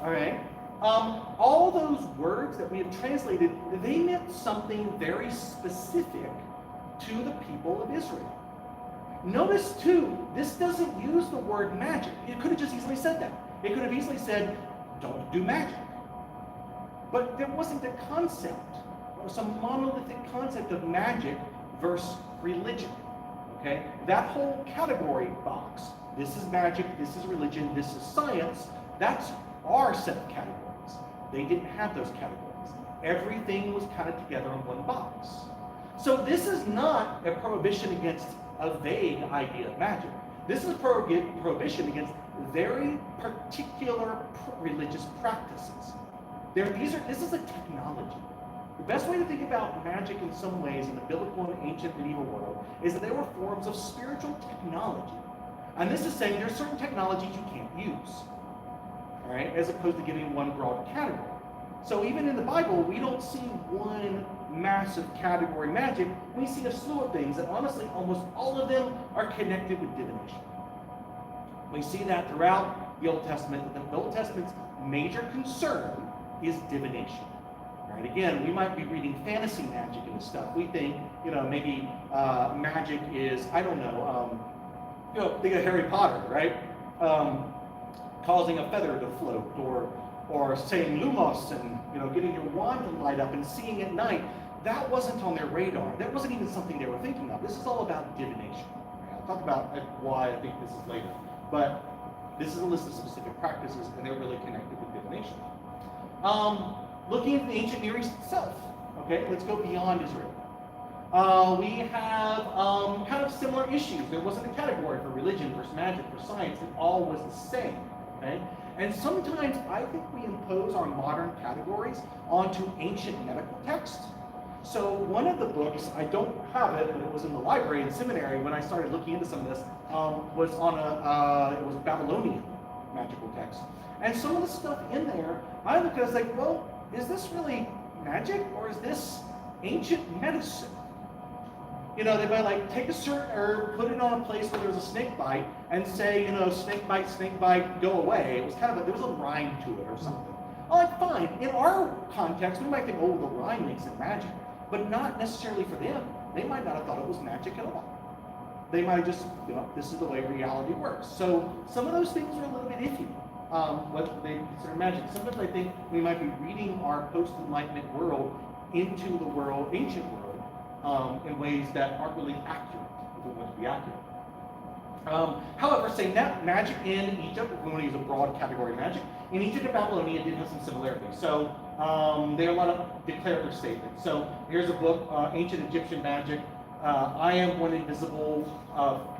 all right, all those words that we have translated, they meant something very specific to the people of Israel. Notice too, this doesn't use the word magic. It could have just easily said that. It could have easily said, don't do magic. But there wasn't a concept, or some monolithic concept of magic versus religion. Okay? That whole category box, this is magic, this is religion, this is science, that's our set of categories. They didn't have those categories. Everything was kind of together in one box. So this is not a prohibition against a vague idea of magic. This is a prohibition against very particular religious practices. This is a technology. The best way to think about magic in some ways in the biblical and ancient medieval world is that they were forms of spiritual technology. And this is saying there's certain technologies you can't use, all right, as opposed to giving one broad category. So even in the Bible, we don't see one massive category magic. We see a slew of things, and honestly, almost all of them are connected with divination. We see that throughout the Old Testament. The Old Testament's major concern is divination. Right? Again, we might be reading fantasy magic and stuff. We think, maybe magic is, I don't know, think of Harry Potter, right? Causing a feather to float, or saying lumos and getting your wand to light up and seeing at night. That wasn't on their radar. That wasn't even something they were thinking of. This is all about divination. Right? I'll talk about why I think this is later. But this is a list of specific practices, and they're really connected with divination. Looking at the ancient Near East itself, okay, let's go beyond Israel. We have kind of similar issues. There wasn't a category for religion versus magic versus science. It all was the same, okay? And sometimes I think we impose our modern categories onto ancient medical texts. So one of the books, I don't have it, but it was in the library in seminary when I started looking into some of this, was on it was a Babylonian magical text. And some of the stuff in there, I looked at it, I was like, well, is this really magic or is this ancient medicine? They might take a certain herb, put it on a place where there was a snake bite, and say, snake bite, go away. It was kind of there was a rhyme to it or something. Oh, like, fine. In our context, we might think, oh, the rhyme makes it magic. But not necessarily for them. They might not have thought it was magic at all. They might have just, this is the way reality works. So some of those things are a little bit iffy. What they consider magic. Sometimes I think we might be reading our post-Enlightenment world into the ancient world, in ways that aren't really accurate, if we want to be accurate. However, say magic in Egypt, if we want to use a broad category of magic, in Egypt and Babylonia did have some similarities. So there are a lot of declarative statements. So here's a book, Ancient Egyptian Magic. I am one invisible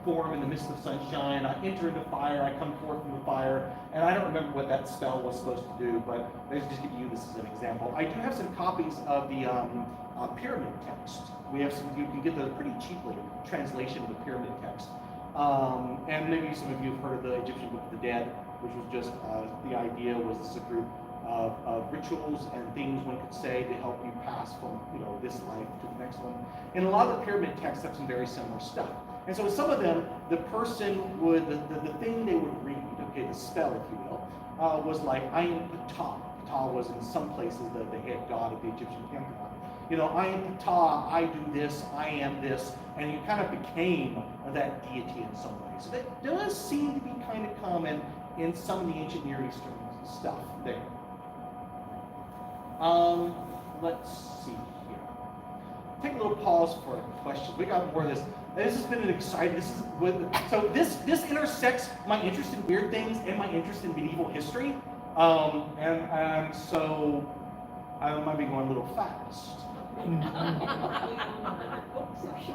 form in the midst of sunshine. I enter into fire, I come forth from the fire. And I don't remember what that spell was supposed to do, but let's just give you this as an example. I do have some copies of the pyramid text. We have some, you can get those pretty cheaply, translation of the pyramid text. And maybe some of you have heard of the Egyptian Book of the Dead, which was just, the idea was this a group of rituals and things one could say to help you pass from this life to the next one. And a lot of the pyramid texts have some very similar stuff. And so with some of them, the person would, the thing they would read, okay, the spell, if you will, was like, I am Ptah. Ptah was in some places the head god of the Egyptian pantheon. I am Ptah, I do this, I am this, and you kind of became that deity in some way. So that does seem to be kind of common in some of the ancient Near Eastern stuff there. Let's see here. Take a little pause for questions. We got more of this. This has been an exciting. This intersects my interest in weird things and my interest in medieval history, and so I might be going a little fast.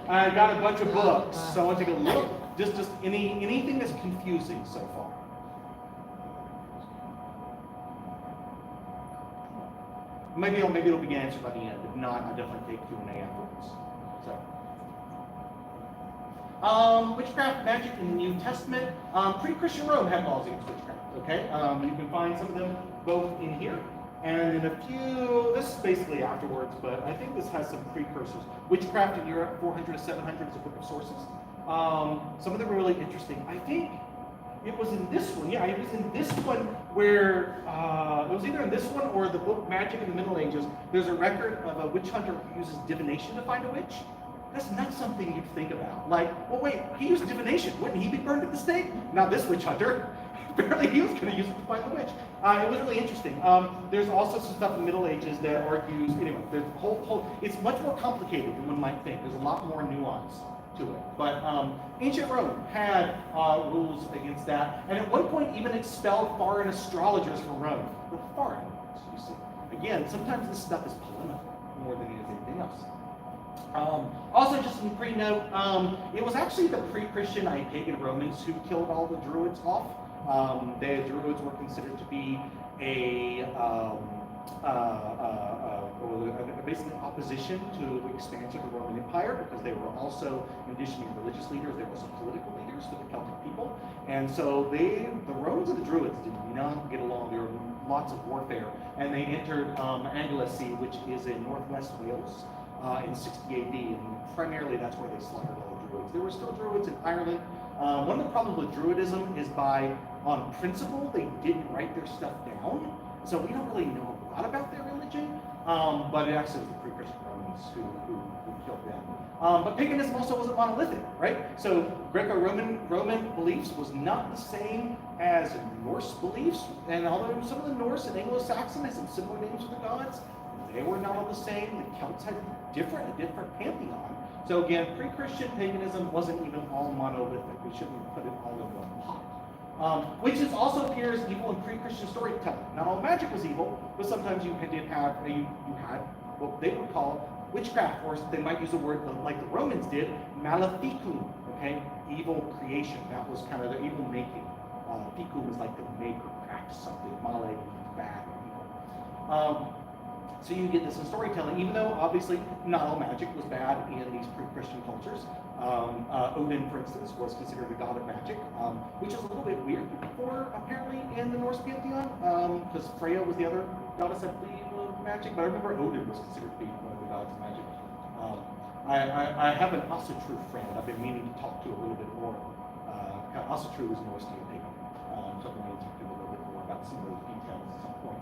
I got a bunch of books, so I want to take a look. Just anything that's confusing so far. Maybe it'll be answered by the end. If not, I'll definitely take Q&A afterwards. So, witchcraft, magic in the New Testament. Pre-Christian Rome had laws against witchcraft. Okay, you can find some of them both in here and in a few. This is basically afterwards, but I think this has some precursors. Witchcraft in Europe, 400 to 700 is a book of sources. Some of them are really interesting. I think it was in this one. Yeah, it was in this one where it was either in this one or the book Magic in the Middle Ages. There's a record of a witch hunter who uses divination to find a witch. That's not something you'd think about. Like, well, wait, he used divination. Wouldn't he be burned at the stake? Not this witch hunter. Apparently he was going to use it to find the witch. It was really interesting. There's also some stuff in the Middle Ages that argues, anyway, there's it's much more complicated than one might think. There's a lot more nuance to it. But ancient Rome had rules against that, and at one point even expelled foreign astrologers from Rome. The foreign ones, you see. Again, sometimes this stuff is polemical more than it is anything else. Also, just in pre-note, it was actually the pre-Christian pagan Romans who killed all the Druids off. The Druids were considered to be basically opposition to the expansion of the Roman Empire, because they were also, in addition to religious leaders, they were also political leaders for the Celtic people. And so the Romans and the Druids did not get along. There were lots of warfare, and they entered Anglesey, which is in northwest Wales, in 60 AD, and primarily that's where they slaughtered all the Druids. There were still Druids in Ireland. One of the problems with Druidism is on principle, they didn't write their stuff down, so we don't really know a lot about their religion, but it actually was the pre-Christian Romans who killed them. But paganism also wasn't monolithic, right? So Greco-Roman beliefs was not the same as Norse beliefs, and although some of the Norse and Anglo-Saxon had some similar names for the gods, they were not all the same. The Celts had a different pantheon. So again, pre-Christian paganism wasn't even all monolithic. We shouldn't put it all in one pot. Witches also appears evil in pre-Christian storytelling. Not all magic was evil, but sometimes you had what they would call witchcraft, or they might use a word like the Romans did, maleficum, okay? Evil creation. That was kind of the evil making. Ficum is like to make or craft something. Male means bad or evil. So you get this in storytelling, even though obviously not all magic was bad in these pre-Christian cultures. Odin, for instance, was considered a god of magic, which is a little bit weird for apparently in the Norse pantheon, because Freya was the other goddess, I believe, of magic. But I remember Odin was considered to be one of the gods of magic. I have an Asatru friend I've been meaning to talk to a little bit more. Asatru is Norse pagan, so I've been meaning to talk to a little bit more about some of those details at some point.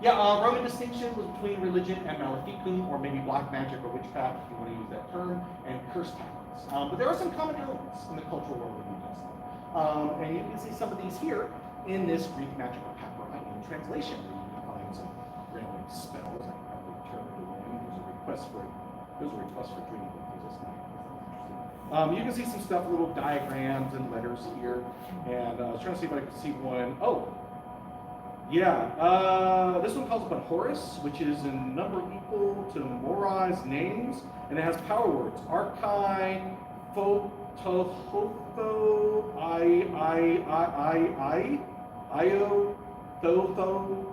Roman distinction was between religion and maleficum, or maybe black magic or witchcraft, if you want to use that term, and curse patterns. But there are some common elements in the cultural world of the New Testament. And you can see some of these here in this Greek magical papyrus translation, where you can find some random spells. I probably turned it away. There's a request for dream book. You can see some stuff, little diagrams and letters here. And I was trying to see if I could see one. Oh! Yeah, this one calls upon Horus, which is in number equal to Morai's names, and it has power words: Archai, Photohotho, Io, Thotho,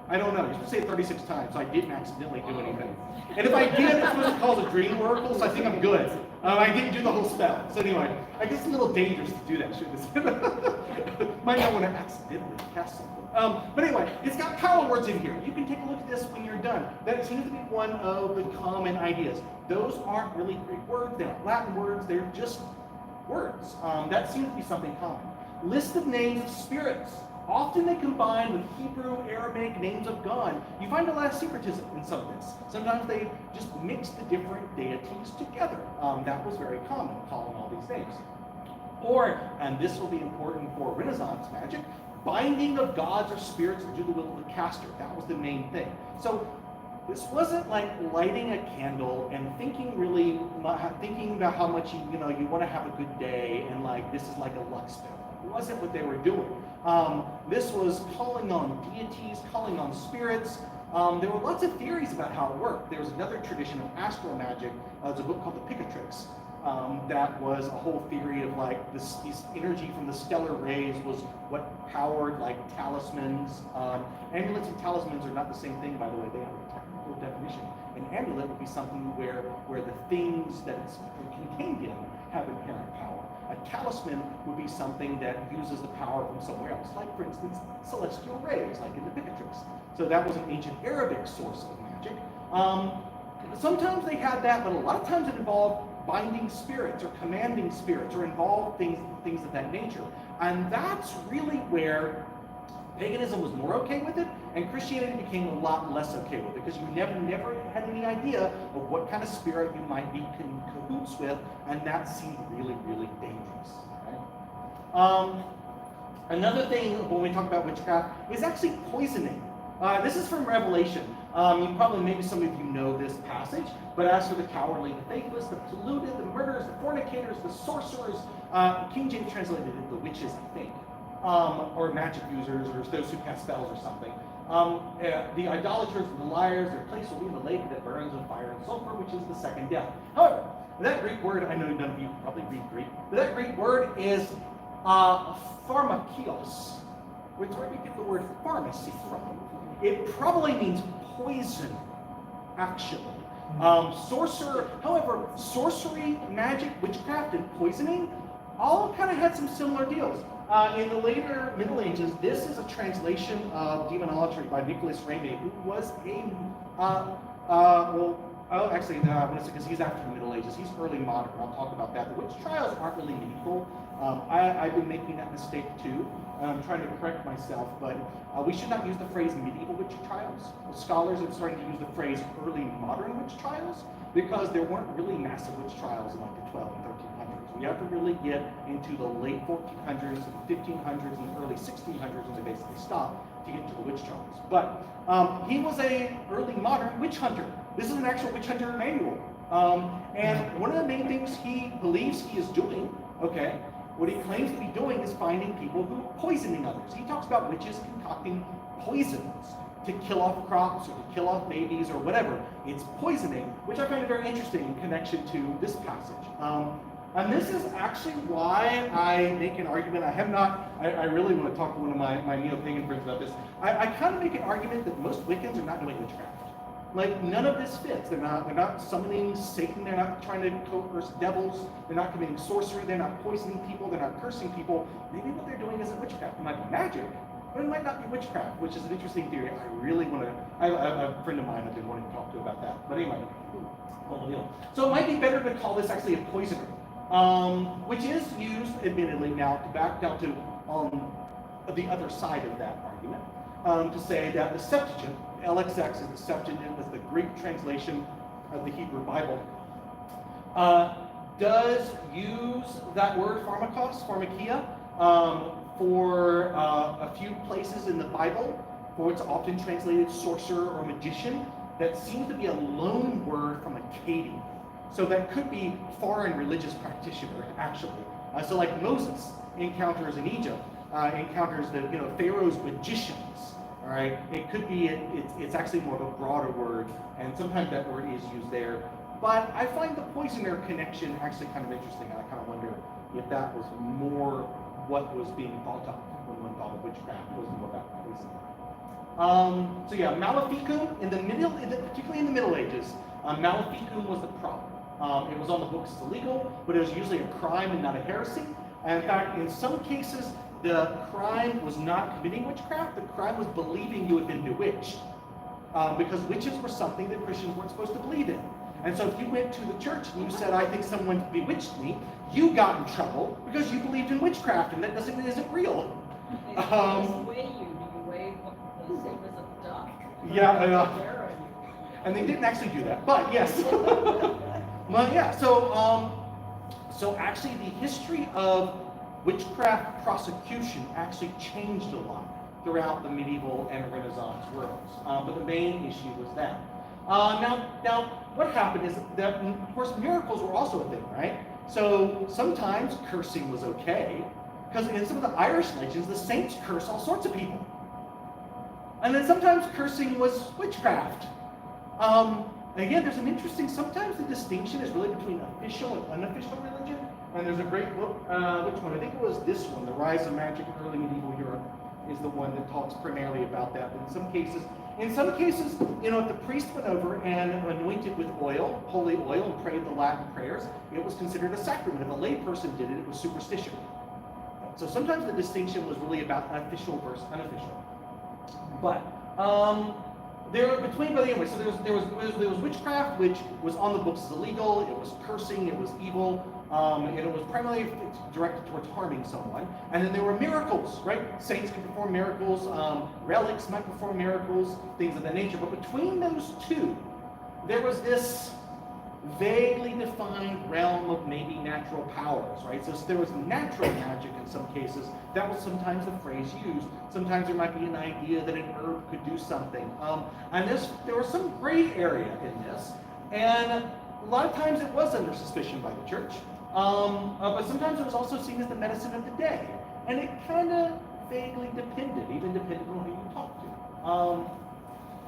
I don't know. You're supposed to say it 36 times, so I didn't accidentally do anything. And if I did, it's supposed to cause a dream oracle, so I think I'm good. I didn't do the whole spell. So anyway, I guess it's a little dangerous to do that, shouldn't it? Might not want to accidentally cast something. But anyway, it's got power words in here. You can take a look at this when you're done. That seems to be one of the common ideas. Those aren't really Greek words. They're not Latin words. They're just words. That seems to be something common. List of names of spirits. Often they combine with Hebrew, Aramaic names of God. You find a lot of syncretism in some of this. Sometimes they just mix the different deities together. That was very common, calling all these names. Or, and this will be important for Renaissance magic, binding of gods or spirits to do the will of the caster. That was the main thing. So this wasn't like lighting a candle and thinking about how much you want to have a good day and like this is like a luck spell. It wasn't what they were doing. This was calling on deities, calling on spirits. There were lots of theories about how it worked. There was another tradition of astral magic. There's a book called the Picatrix. That was a whole theory of like this energy from the stellar rays was what powered like talismans. Amulets and talismans are not the same thing, by the way. They have a technical definition. An amulet would be something where the things that it's contained in have inherent power. A talisman would be something that uses the power from somewhere else, like for instance, celestial rays, like in the Picatrix. So that was an ancient Arabic source of magic. Sometimes they had that, but a lot of times it involved binding spirits or commanding spirits or involved things of that nature. And that's really where paganism was more okay with it, and Christianity became a lot less okay with it, because you never had any idea of what kind of spirit you might be in cahoots with, and that seemed really, really dangerous. Right? Another thing when we talk about witchcraft is actually poisoning. This is from Revelation. Maybe some of you know this passage, but as for the cowardly, the faithless, the polluted, the murderers, the fornicators, the sorcerers, King James translated it the witches, I think, or magic users, or those who cast spells or something. The idolaters and the liars, their place will be in the lake that burns with fire and sulfur, which is the second death. However, that Greek word, I know none of you probably read Greek, but that Greek word is pharmakios, which is where we get the word pharmacy from. It probably means poison, actually. Sorcery, magic, witchcraft, and poisoning all kind of had some similar deals. In the later Middle Ages, this is a translation of Demonolatry by Nicholas Remy, who was because he's after the Middle Ages. He's early modern. I'll talk about that. The witch trials aren't really medieval. I've been making that mistake too. I'm trying to correct myself, but we should not use the phrase medieval witch trials. Scholars are starting to use the phrase early modern witch trials because there weren't really massive witch trials in like the 12 and 1300s. We have to really get into the late 1400s and 1500s and early 1600s when they basically stopped to get to the witch trials. But he was a early modern witch hunter. This is an actual witch hunter manual. And one of the main things he believes he is doing, what he claims to be doing is finding people who are poisoning others. He talks about witches concocting poisons to kill off crops or to kill off babies or whatever. It's poisoning, which I find very interesting in connection to this passage. And this is actually why I make an argument. I really want to talk to one of my neo-pagan friends about this. I kind of make an argument that most Wiccans are not doing witchcraft. Like, none of this fits. They're not summoning Satan. They're not trying to coerce devils. They're not committing sorcery. They're not poisoning people. They're not cursing people. Maybe what they're doing isn't witchcraft. It might be magic, but it might not be witchcraft, which is an interesting theory. I have a friend of mine I've been wanting to talk to about that. But anyway, whole deal. So it might be better to call this actually a poisoner, which is used, admittedly, now to back down to the other side of that argument, to say that the Septuagint, LXX is the Septuagint, is the Greek translation of the Hebrew Bible, does use that word pharmakia for a few places in the Bible, for it's often translated sorcerer or magician. That seems to be a loan word from Akkadian. So that could be foreign religious practitioner, actually. So like Moses encounters in Egypt, encounters the Pharaoh's magicians. All right, it could be, it's actually more of a broader word, and sometimes that word is used there. But I find the poisoner connection actually kind of interesting, and I kind of wonder if that was more what was being thought of when one thought of witchcraft, was more about poison. So yeah, maleficum, particularly in the Middle Ages, maleficum was the problem. It was on the books as illegal, but it was usually a crime and not a heresy. And in fact, in some cases, the crime was not committing witchcraft, the crime was believing you had been bewitched. Because witches were something that Christians weren't supposed to believe in. And so if you went to the church and you said, I think someone bewitched me, you got in trouble because you believed in witchcraft, and that isn't real. They just weigh you. Do you weigh the same as a duck? Yeah, I know. Where are you? And they didn't actually do that, but yes. Well, yeah, so actually the history of witchcraft prosecution actually changed a lot throughout the medieval and Renaissance worlds. But the main issue was that. Now, what happened is that, of course, miracles were also a thing, right? So sometimes cursing was okay, because in some of the Irish legends, the saints curse all sorts of people. And then sometimes cursing was witchcraft. Again, there's an interesting, sometimes the distinction is really between official and unofficial religion. And there's a great book, which one? I think it was this one, The Rise of Magic in Early Medieval Europe, is the one that talks primarily about that. But in some cases, if the priest went over and anointed with oil, holy oil, and prayed the Latin prayers, it was considered a sacrament. If a lay person did it, it was superstition. So sometimes the distinction was really about official versus unofficial. But so there was witchcraft, which was on the books as illegal. It was cursing. It was evil. And it was primarily directed towards harming someone. And then there were miracles, right? Saints can perform miracles. Relics might perform miracles, things of that nature. But between those two, there was this vaguely defined realm of maybe natural powers, right? So there was natural magic in some cases. That was sometimes the phrase used. Sometimes there might be an idea that an herb could do something. And there was some gray area in this. And a lot of times it was under suspicion by the church. But sometimes it was also seen as the medicine of the day. And it kind of vaguely even depended on who you talked to.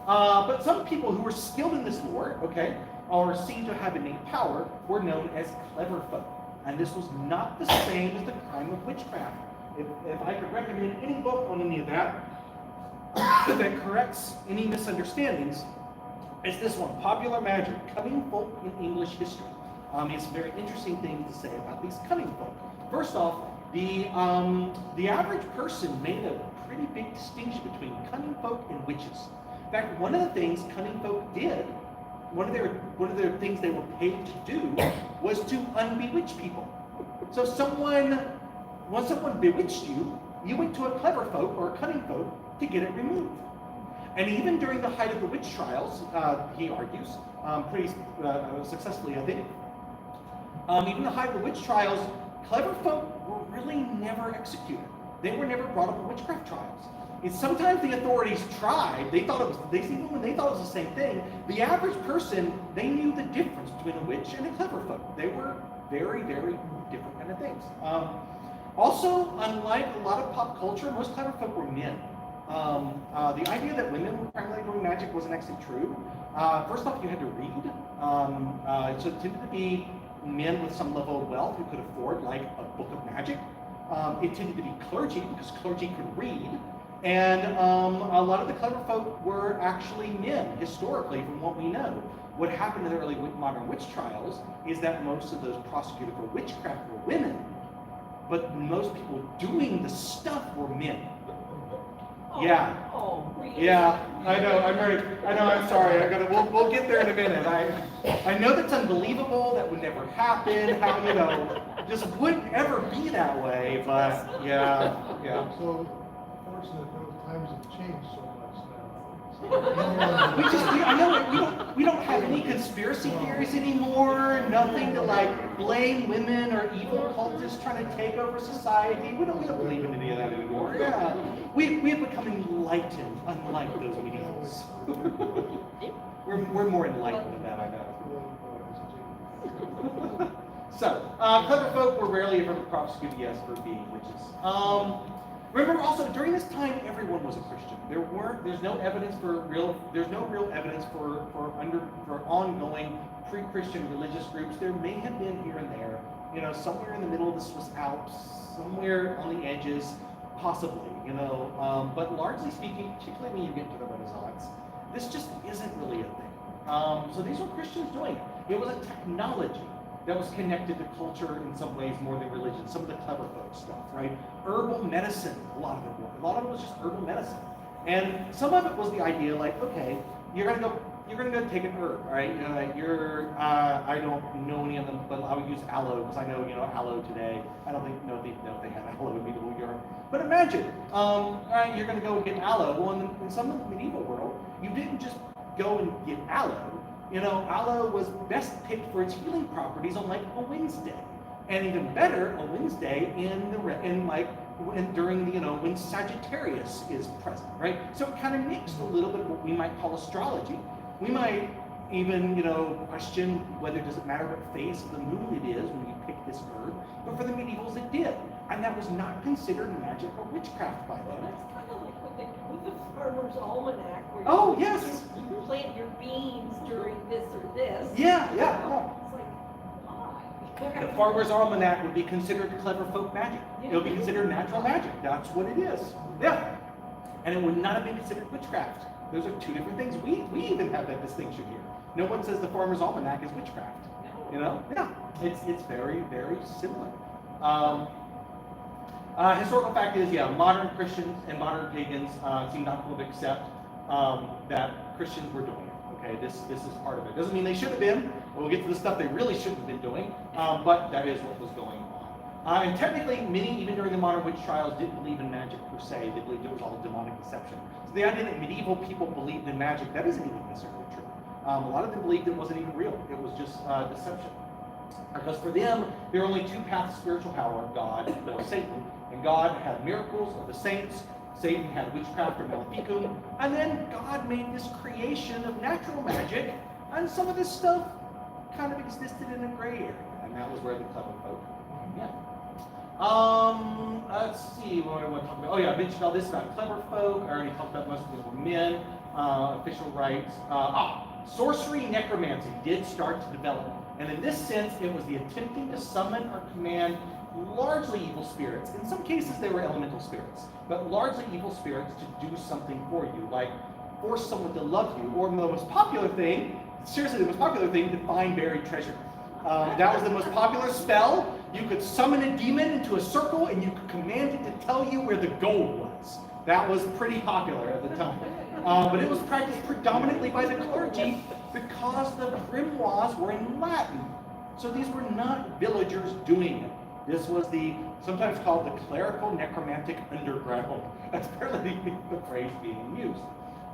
But some people who were skilled in this lore, okay, or seen to have innate power, were known as clever folk. And this was not the same as the crime of witchcraft. If I could recommend any book on any of that that corrects any misunderstandings, it's this one, Popular Magic, Cunning Folk in English History. It's very interesting things to say about these cunning folk. First off, the average person made a pretty big distinction between cunning folk and witches. In fact, one of the things cunning folk did, one of their things they were paid to do, was to unbewitch people. So once someone bewitched you, you went to a clever folk or a cunning folk to get it removed. And even during the height of the witch trials, he argues, pretty successfully, I think, even the height of the witch trials, clever folk were really never executed. They were never brought up in witchcraft trials. And sometimes the authorities tried. Even when they thought it was the same thing, the average person, they knew the difference between a witch and a clever folk. They were very, very different kind of things. Also, unlike a lot of pop culture, most clever folk were men. The idea that women were primarily doing magic wasn't actually true. First off, you had to read. So it tended to be men with some level of wealth who could afford, like, a book of magic. It tended to be clergy, because clergy could read. And a lot of the clever folk were actually men, historically, from what we know. What happened in the early modern witch trials is that most of those prosecuted for witchcraft were women, but most people doing the stuff were men. Yeah. Oh, really? Yeah, I know. I'm sorry. We'll get there in a minute. I know that's unbelievable. That would never happen. Just wouldn't ever be that way. But yeah. So, fortunate those times have changed so much now. We don't have any conspiracy theories anymore. Nothing to like blame women or evil cultists trying to take over society. We don't believe in any of that anymore. Yeah, we have become enlightened, unlike those medievals. we're more enlightened than that, I know. So, clever folk were rarely ever prosecuted, yes, for being witches. Remember also, during this time, everyone was a Christian. There's no real evidence for ongoing pre-Christian religious groups. There may have been here and there, somewhere in the middle of the Swiss Alps, somewhere on the edges, possibly, but largely speaking, particularly when you get to the Renaissance, this just isn't really a thing. So these were Christians doing it. It was a technology that was connected to culture in some ways more than religion. Some of the clever folk stuff, right? Herbal medicine, a lot of it was just herbal medicine. And some of it was the idea like, okay, you're gonna go take an herb, right? I don't know any of them, but I would use aloe because I know, aloe today. I don't know if they had aloe in medieval Europe. But imagine, right, you're going to go and get aloe. Well, in some of the medieval world, you didn't just go and get aloe. You know, aloe was best picked for its healing properties on like a Wednesday, and even better, a Wednesday during when Sagittarius is present, right? So it kind of mixed a little bit of what we might call astrology. We might even, question whether does it matter what phase of the moon it is when you pick this herb, but for the medievals it did, and that was not considered magic or witchcraft by Well, them. that's kind of like what they do with the Farmer's Almanac, where Oh, yes. you plant your beans during this or this. Yeah. It's like, why? The Farmer's Almanac would be considered clever folk magic. It would be considered natural magic. That's what it is. Yeah. And it would not have been considered witchcraft. Those are two different things. We even have that distinction here. No one says the Farmer's Almanac is witchcraft. Yeah. It's very, very similar. Historical fact is, modern Christians and modern pagans seem not to accept that Christians were doing it. Okay, this is part of it. Doesn't mean they should have been. We'll get to the stuff they really shouldn't have been doing, but that is what was going on. And technically, many, even during the modern witch trials, didn't believe in magic per se. They believed it was all demonic deception. So the idea that medieval people believed in magic, that isn't even necessarily true. A lot of them believed it wasn't even real. It was just deception. Because for them, there are only two paths to spiritual power, God or Satan. And God had miracles of the saints, Satan had witchcraft or maleficum, and then God made this creation of natural magic, and some of this stuff kind of existed in a gray area, and that was where the clever folk came in. Let's see, what do I want to talk about? Oh yeah, I mentioned all this about clever folk. I already talked about most of these were men, official rites. Sorcery, necromancy did start to develop. And in this sense, it was the attempting to summon or command largely evil spirits. In some cases, they were elemental spirits, but largely evil spirits to do something for you, like force someone to love you, or the most popular thing, to find buried treasure. That was the most popular spell. You could summon a demon into a circle, and you could command it to tell you where the gold was. That was pretty popular at the time. But it was practiced predominantly by the clergy because the grimoires were in Latin. So these were not villagers doing it. This was sometimes called the clerical necromantic underground. That's apparently the phrase being used.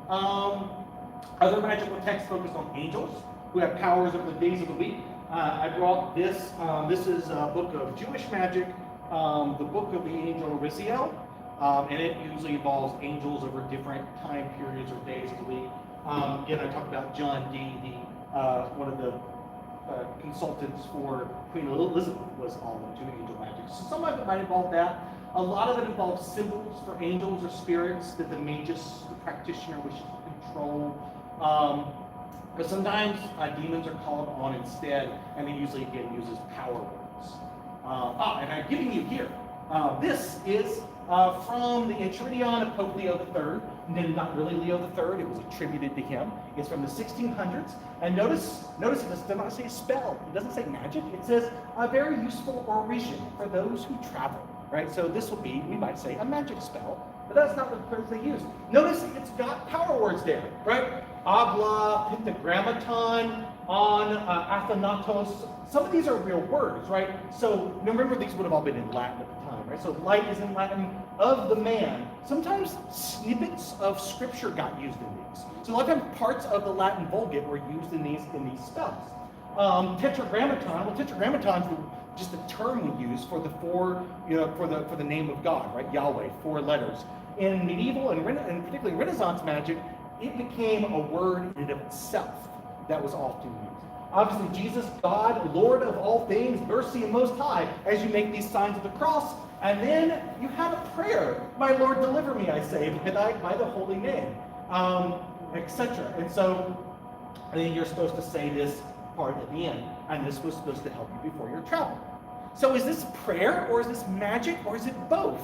Other magical texts focused on angels who have powers over the days of the week. I brought this. This is a book of Jewish magic, the book of the angel Riziel. And it usually involves angels over different time periods or days of the week. Again, I talked about John Dee, one of the consultants for Queen Elizabeth was all into angel magic. So some of it might involve that. A lot of it involves symbols for angels or spirits that the magus, the practitioner, wishes to control. But sometimes demons are called on instead, and it usually again uses power words. And I'm giving you here. This is from the Enchiridion of Pope Leo III. And not really Leo III, it was attributed to him. It's from the 1600s. And notice it does not say spell. It doesn't say magic. It says a very useful origin for those who travel. Right? So this will be, we might say, a magic spell. But that's not what clearly used. Notice it's got power words there, right? Agla, Pentagrammaton, on, Athanatos. Some of these are real words, right? So remember, these would have all been in Latin at the time, right? So light is in Latin, of the man. Sometimes snippets of scripture got used in these. So a lot of times parts of the Latin Vulgate were used in these spells. Tetragrammaton, well, tetragrammaton is just a term we use for the for the name of God, right? Yahweh, 4 letters. In medieval and particularly Renaissance magic, it became a word in and of itself that was often used. Obviously, Jesus, God, Lord of all things, mercy and most high, as you make these signs of the cross. And then you have a prayer. My Lord, deliver me, I say, by the holy name, etc. And so then you're supposed to say this part at the end. And this was supposed to help you before your travel. So is this prayer, or is this magic, or is it both?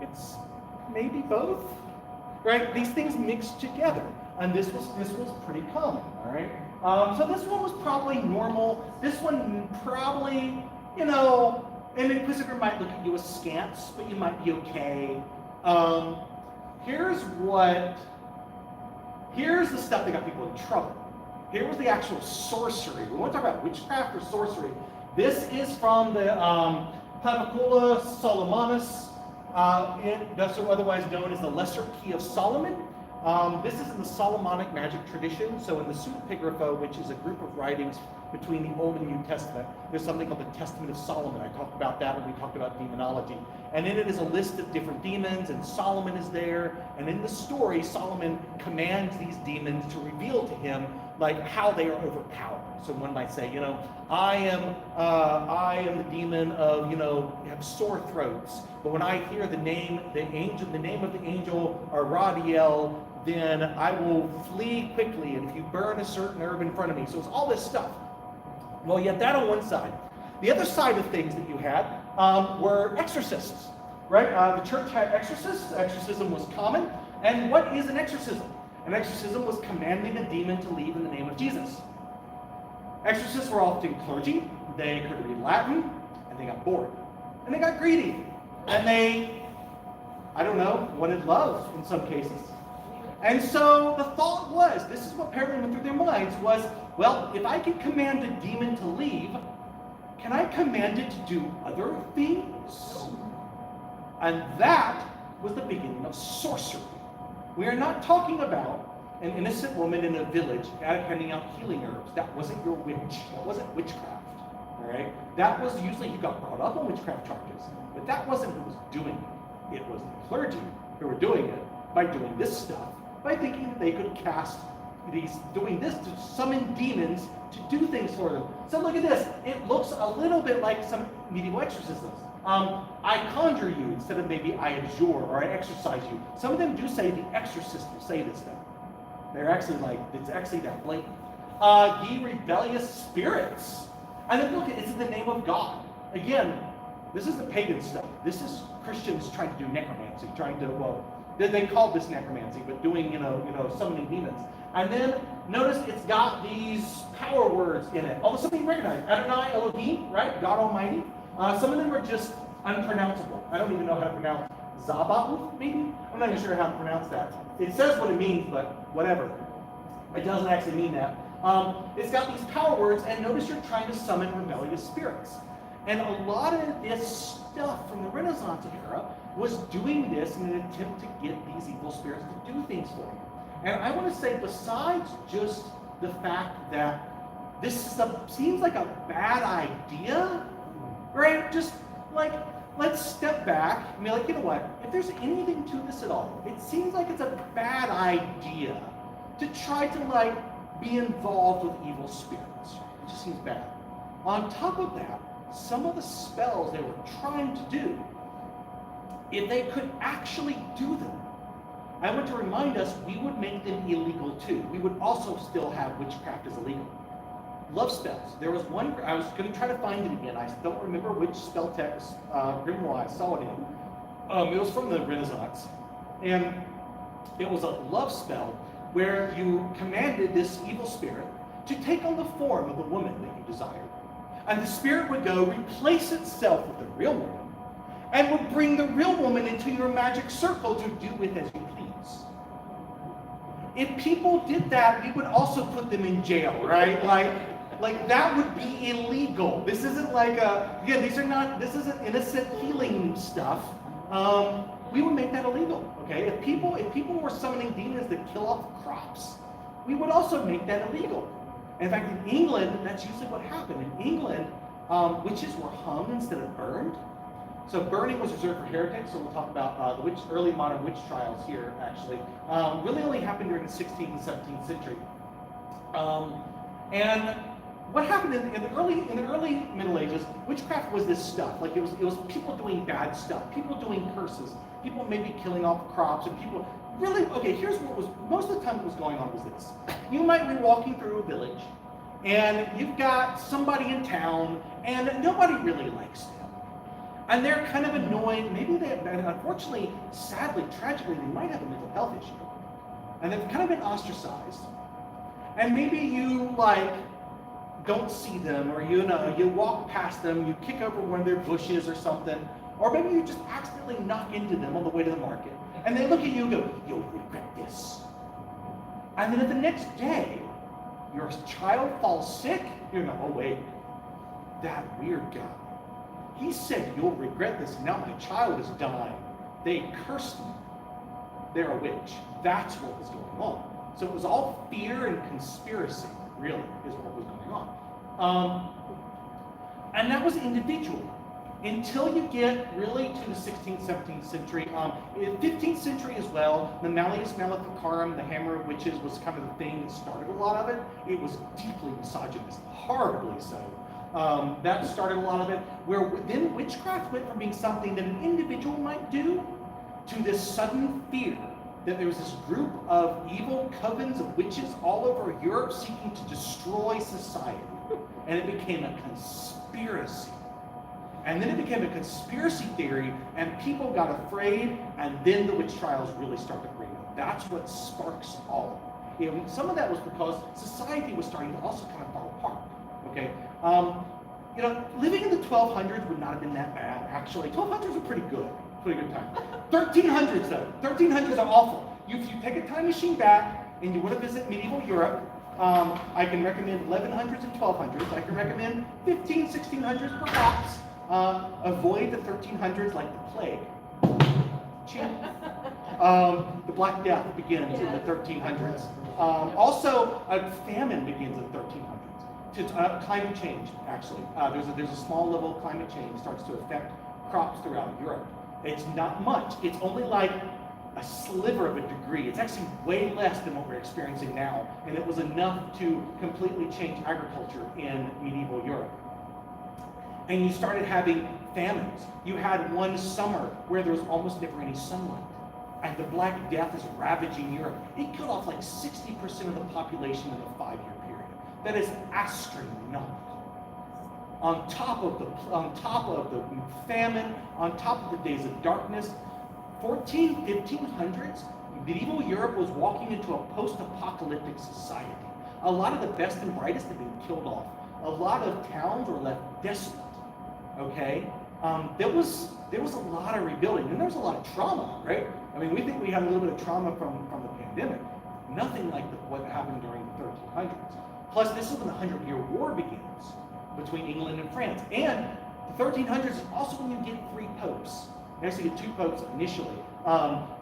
It's maybe both, right? These things mixed together. And this was pretty common, all right? So this one was probably normal. This one probably, an inquisitor might look at you askance, but you might be okay. Here's the stuff that got people in trouble. Here was the actual sorcery. We want to talk about witchcraft or sorcery. This is from the Clavicula Solomonus. That's otherwise known as the Lesser Key of Solomon. This is in the Solomonic magic tradition. So in the Pseudepigrapha, which is a group of writings between the Old and New Testament, there's something called the Testament of Solomon. I talked about that when we talked about demonology. And in it is a list of different demons, and Solomon is there. And in the story, Solomon commands these demons to reveal to him like how they are overpowered. So one might say, I am the demon of, have sore throats. But when I hear the name of the angel Aradiel, then I will flee quickly. And if you burn a certain herb in front of me, so it's all this stuff. Well, you had that on one side. The other side of things that you had were exorcists, right? The church had exorcists. Exorcism was common. And what is an exorcism? An exorcism was commanding a demon to leave in the name of Jesus. Exorcists were often clergy. They could read Latin, and they got bored. And they got greedy. And they, wanted love in some cases. And so the thought was, this is what apparently went through their minds, was, well, if I can command a demon to leave, can I command it to do other things? And that was the beginning of sorcery. We are not talking about an innocent woman in a village handing out healing herbs. That wasn't your witch. That wasn't witchcraft. All right? That was usually, you got brought up on witchcraft charges. But that wasn't who was doing it. It was the clergy who were doing it by doing this stuff, by thinking that they could doing this to summon demons to do things for them. So look at this. It looks a little bit like some medieval exorcisms. I conjure you instead of maybe I adjure or I exorcise you. Some of them do say the exorcist will say this stuff. They're actually it's actually that blatant. Ye rebellious spirits. And then look, it's in the name of God. Again, this is the pagan stuff. This is Christians trying to do necromancy, they call this necromancy, but doing, summoning demons. And then notice it's got these power words in it. All of a sudden you recognize Adonai Elohim, right? God Almighty. Some of them are just unpronounceable. I don't even know how to pronounce Zabaoth, maybe? I'm not even sure how to pronounce that. It says what it means, but whatever. It doesn't actually mean that. It's got these power words, and notice you're trying to summon rebellious spirits. And a lot of this stuff from the Renaissance era was doing this in an attempt to get these evil spirits to do things for you. And I want to say, besides just the fact that this seems like a bad idea, right? Just let's step back and be like, you know what? If there's anything to this at all, it seems like it's a bad idea to try to be involved with evil spirits. It just seems bad. On top of that, some of the spells they were trying to do, if they could actually do them, I want to remind us, we would make them illegal too. We would also still have witchcraft as illegal. Love spells. There was one, I was going to try to find it again. I don't remember which spell text grimoire I saw it in. It was from the Renaissance. And it was a love spell where you commanded this evil spirit to take on the form of the woman that you desired. And the spirit would go replace itself with the real woman and would bring the real woman into your magic circle to do with as you please. If people did that, we would also put them in jail, right? Like that would be illegal. This isn't this isn't innocent healing stuff. We would make that illegal, okay? If people were summoning demons that kill off crops, we would also make that illegal. In fact, in England, that's usually what happened. In England, witches were hung instead of burned. So burning was reserved for heretics, so we'll talk about the early modern witch trials here, actually. Really only happened during the 16th and 17th century. And what happened in the early Middle Ages, witchcraft was this stuff. Like it was people doing bad stuff, people doing curses, people maybe killing off crops, and people really, okay, here's what was, most of the time what was going on was this. You might be walking through a village, and you've got somebody in town, and nobody really likes them. And they're kind of annoying. Maybe and unfortunately, sadly, tragically, they might have a mental health issue. And they've kind of been ostracized. And maybe you don't see them, or you walk past them, you kick over one of their bushes or something, or maybe you just accidentally knock into them on the way to the market. And they look at you and go, "You'll regret this." And then the next day, your child falls sick. You go, "Oh wait, that weird guy. He said you'll regret this, and now my child is dying." they cursed me. They're a witch. That's what was going on. So it was all fear and conspiracy, really, is what was going on. And that was individual. Until you get really to the 16th, 17th century, 15th century as well, the Malleus Maleficarum, the Hammer of Witches, was kind of the thing that started a lot of it. It was deeply misogynist, horribly so. That started a lot of it, where then witchcraft went from being something that an individual might do to this sudden fear that there was this group of evil covens of witches all over Europe seeking to destroy society. And it became a conspiracy. And then it became a conspiracy theory, and people got afraid, and then the witch trials really started to bring up. That's what sparks all of it. And some of that was because society was starting to also kind of fall apart. Okay, living in the 1200s would not have been that bad. Actually, 1200s were pretty good time. 1300s though, 1300s are awful. If you take a time machine back and you want to visit medieval Europe, I can recommend 1100s and 1200s. I can recommend 1600s perhaps. Avoid the 1300s like the plague. The Black Death begins in the 1300s. Also, a famine begins in the 1300s. Climate change, actually. There's a small level of climate change starts to affect crops throughout Europe. It's not much. It's only like a sliver of a degree. It's actually way less than what we're experiencing now. And it was enough to completely change agriculture in medieval Europe. And you started having famines. You had one summer where there was almost never any sunlight. And the Black Death is ravaging Europe. It killed off like 60% of the population in a 5-year period. That is astronomical. On top of the famine, on top of the days of darkness, 1500s, medieval Europe was walking into a post-apocalyptic society. A lot of the best and brightest had been killed off. A lot of towns were left desolate. Okay, there was a lot of rebuilding, and there was a lot of trauma, right? I mean, we think we had a little bit of trauma from the pandemic. Nothing like what happened during the 1300s. Plus, this is when the 100-Year War begins between England and France, and the 1300s is also when you get 3 popes. You actually get 2 popes initially.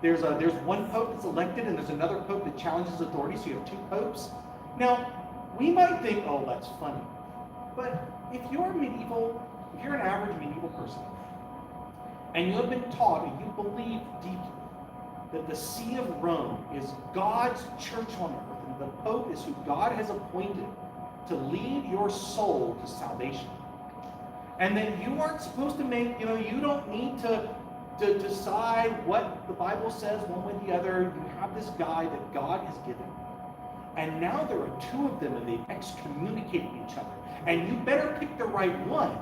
There's one pope that's elected, and there's another pope that challenges authority. So you have 2 popes. Now, we might think, oh, that's funny, but if you're an average medieval person, and you have been taught and you believe deeply that the See of Rome is God's church on earth, and the Pope is who God has appointed to lead your soul to salvation, and that you aren't supposed to make, you don't need to decide what the Bible says one way or the other. You have this guy that God has given. And now there are 2 of them, and they've excommunicated each other. And you better pick the right one,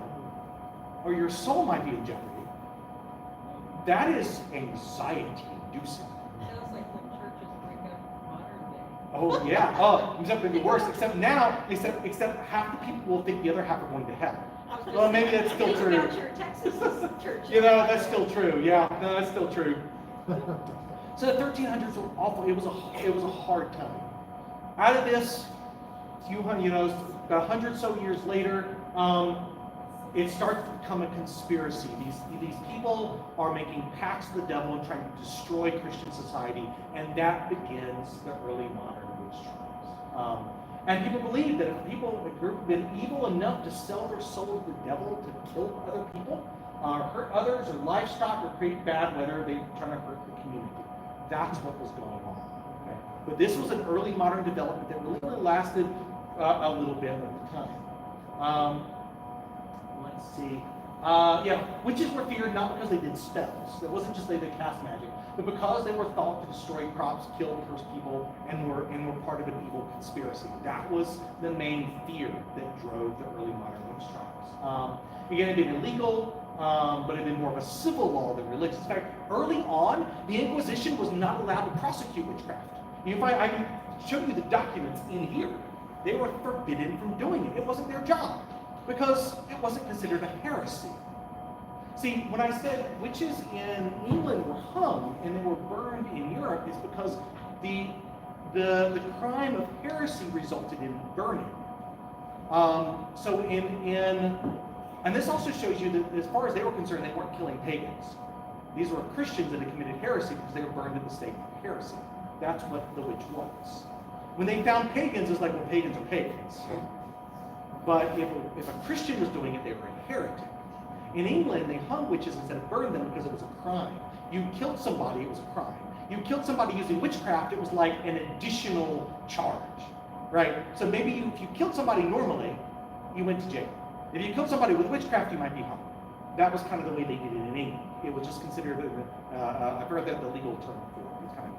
or your soul might be in jeopardy. That is anxiety-inducing. Sounds like when churches break up modern day. Oh yeah. Oh, except it'd be worse. Except now, except half the people will think the other half are going to heaven. Well, maybe that's still true. Your Texas church. That's still true. Yeah, no, that's still true. So the 1300s were awful. It was a hard time. Out of this, about 100 or so years later, it starts to become a conspiracy. These people are making pacts with the devil and trying to destroy Christian society, and that begins the early modern witch trials. And people believe that if a group have been evil enough to sell their soul to the devil to kill other people, hurt others, or livestock, or create bad weather, they're trying to hurt the community. That's what was going on. Okay? But this was an early modern development that really lasted a little bit at the time. Let's see. Witches were feared not because they did spells. It wasn't just they cast magic, but because they were thought to destroy crops, kill and curse people, and were part of an evil conspiracy. That was the main fear that drove the early modern witch trials. Again, it had been illegal, but it had been more of a civil law than religious. In fact, early on, the Inquisition was not allowed to prosecute witchcraft. I can show you the documents in here. They were forbidden from doing it. It wasn't their job, because it wasn't considered a heresy. See, when I said witches in England were hung and they were burned in Europe, it's because the crime of heresy resulted in burning. And this also shows you that as far as they were concerned, they weren't killing pagans. These were Christians that had committed heresy because they were burned at the stake for heresy. That's what the witch was. When they found pagans, it's like, well, pagans are pagans. But if a Christian was doing it, they were a heretic. In England, they hung witches instead of burned them because it was a crime. You killed somebody, it was a crime. You killed somebody using witchcraft, it was like an additional charge, right? So maybe if you killed somebody normally, you went to jail. If you killed somebody with witchcraft, you might be hung. That was kind of the way they did it in England. It was just considered, I've heard that the legal term for it. It's kind of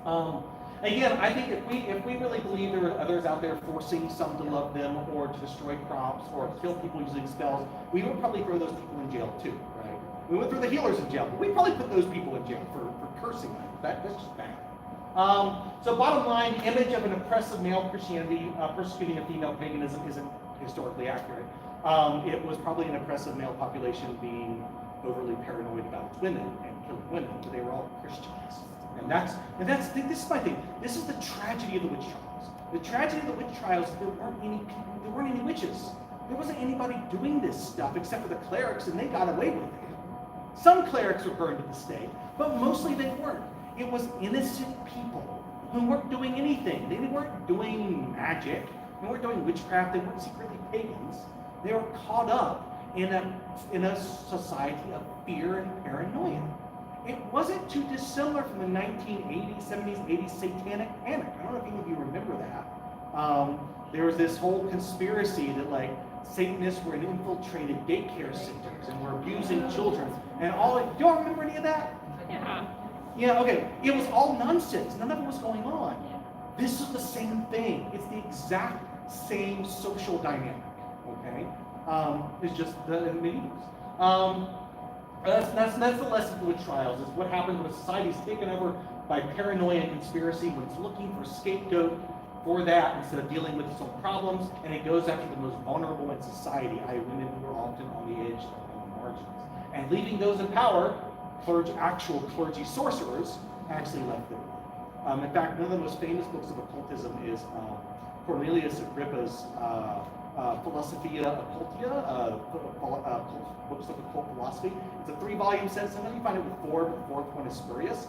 bad. Again, I think if we really believe there were others out there forcing some to love them or to destroy crops or to kill people using spells, we would probably throw those people in jail too, right? We would throw the healers in jail, but we'd probably put those people in jail for cursing them. That's just bad. So bottom line, image of an oppressive male Christianity persecuting a female paganism isn't historically accurate. It was probably an oppressive male population being overly paranoid about its women and killing women, but they were all Christians. And this is my thing. This is the tragedy of the witch trials. The tragedy of the witch trials, there weren't any witches. There wasn't anybody doing this stuff except for the clerics, and they got away with it. Some clerics were burned at the stake, but mostly they weren't. It was innocent people who weren't doing anything. They weren't doing magic. They weren't doing witchcraft. They weren't secretly pagans. They were caught up in a society of fear and paranoia. It wasn't too dissimilar from the 1980s, 70s, 80s satanic panic. I don't know if any of you remember that. There was this whole conspiracy that like Satanists were infiltrated daycare centers and were abusing children. And do y'all remember any of that? Yeah. Yeah, okay. It was all nonsense. None of it was going on. This is the same thing. It's the exact same social dynamic. Okay? It's just the medievals. That's the lesson of the witch trials, is what happens when a society is taken over by paranoia and conspiracy, when it's looking for a scapegoat for that instead of dealing with its own problems, and it goes after the most vulnerable in society, i.e. women who are often on the edge, on the margins. And leaving those in power, actual clergy sorcerers, actually left them. In fact, one of the most famous books of occultism is Cornelius Agrippa's Philosophia Occultia, books of occult philosophy. It's a 3-volume set. Sometimes you find it with 4, but the 4th one is spurious.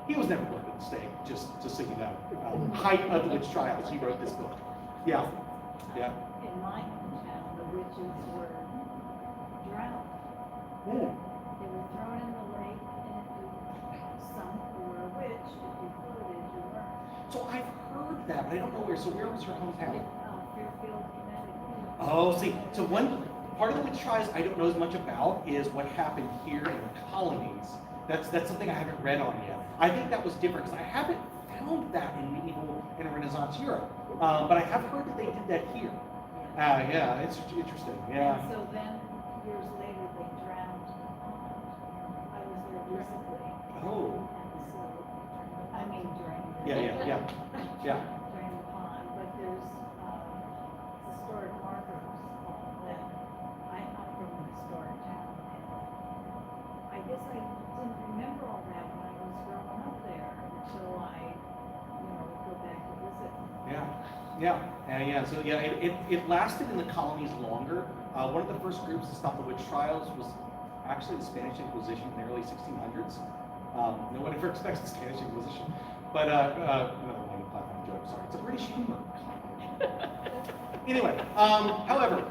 He was never burned at the stake, just so you know. Height of the witch trials, he wrote this book. Yeah. In my hometown, the witches were drowned. Hmm. They were thrown in the lake, and if you sunk, you were a witch. If you floated, you weren't. So I've heard that, but I don't know where. So where was your hometown? Fairfield, Connecticut. Oh, see. So one part of the witch trials I don't know as much about is what happened here in the colonies. That's something I haven't read on yet. I think that was different because I haven't found that in medieval and Renaissance Europe. But I have heard that they did that here. Yeah, it's interesting. Yeah. And so then, years later, they drowned in the pond. I was there recently. Oh. And so, I mean, during the. Yeah. During the pond, but there's, historic markers that I'm from a historic town, and I guess I didn't remember all that when I was growing up there until I, would go back to visit. So it lasted in the colonies longer. One of the first groups to stop the witch trials was actually the Spanish Inquisition in the early 1600s. No one ever expects the Spanish Inquisition, but another long platform joke. Sorry, it's a British humor. Anyway, however,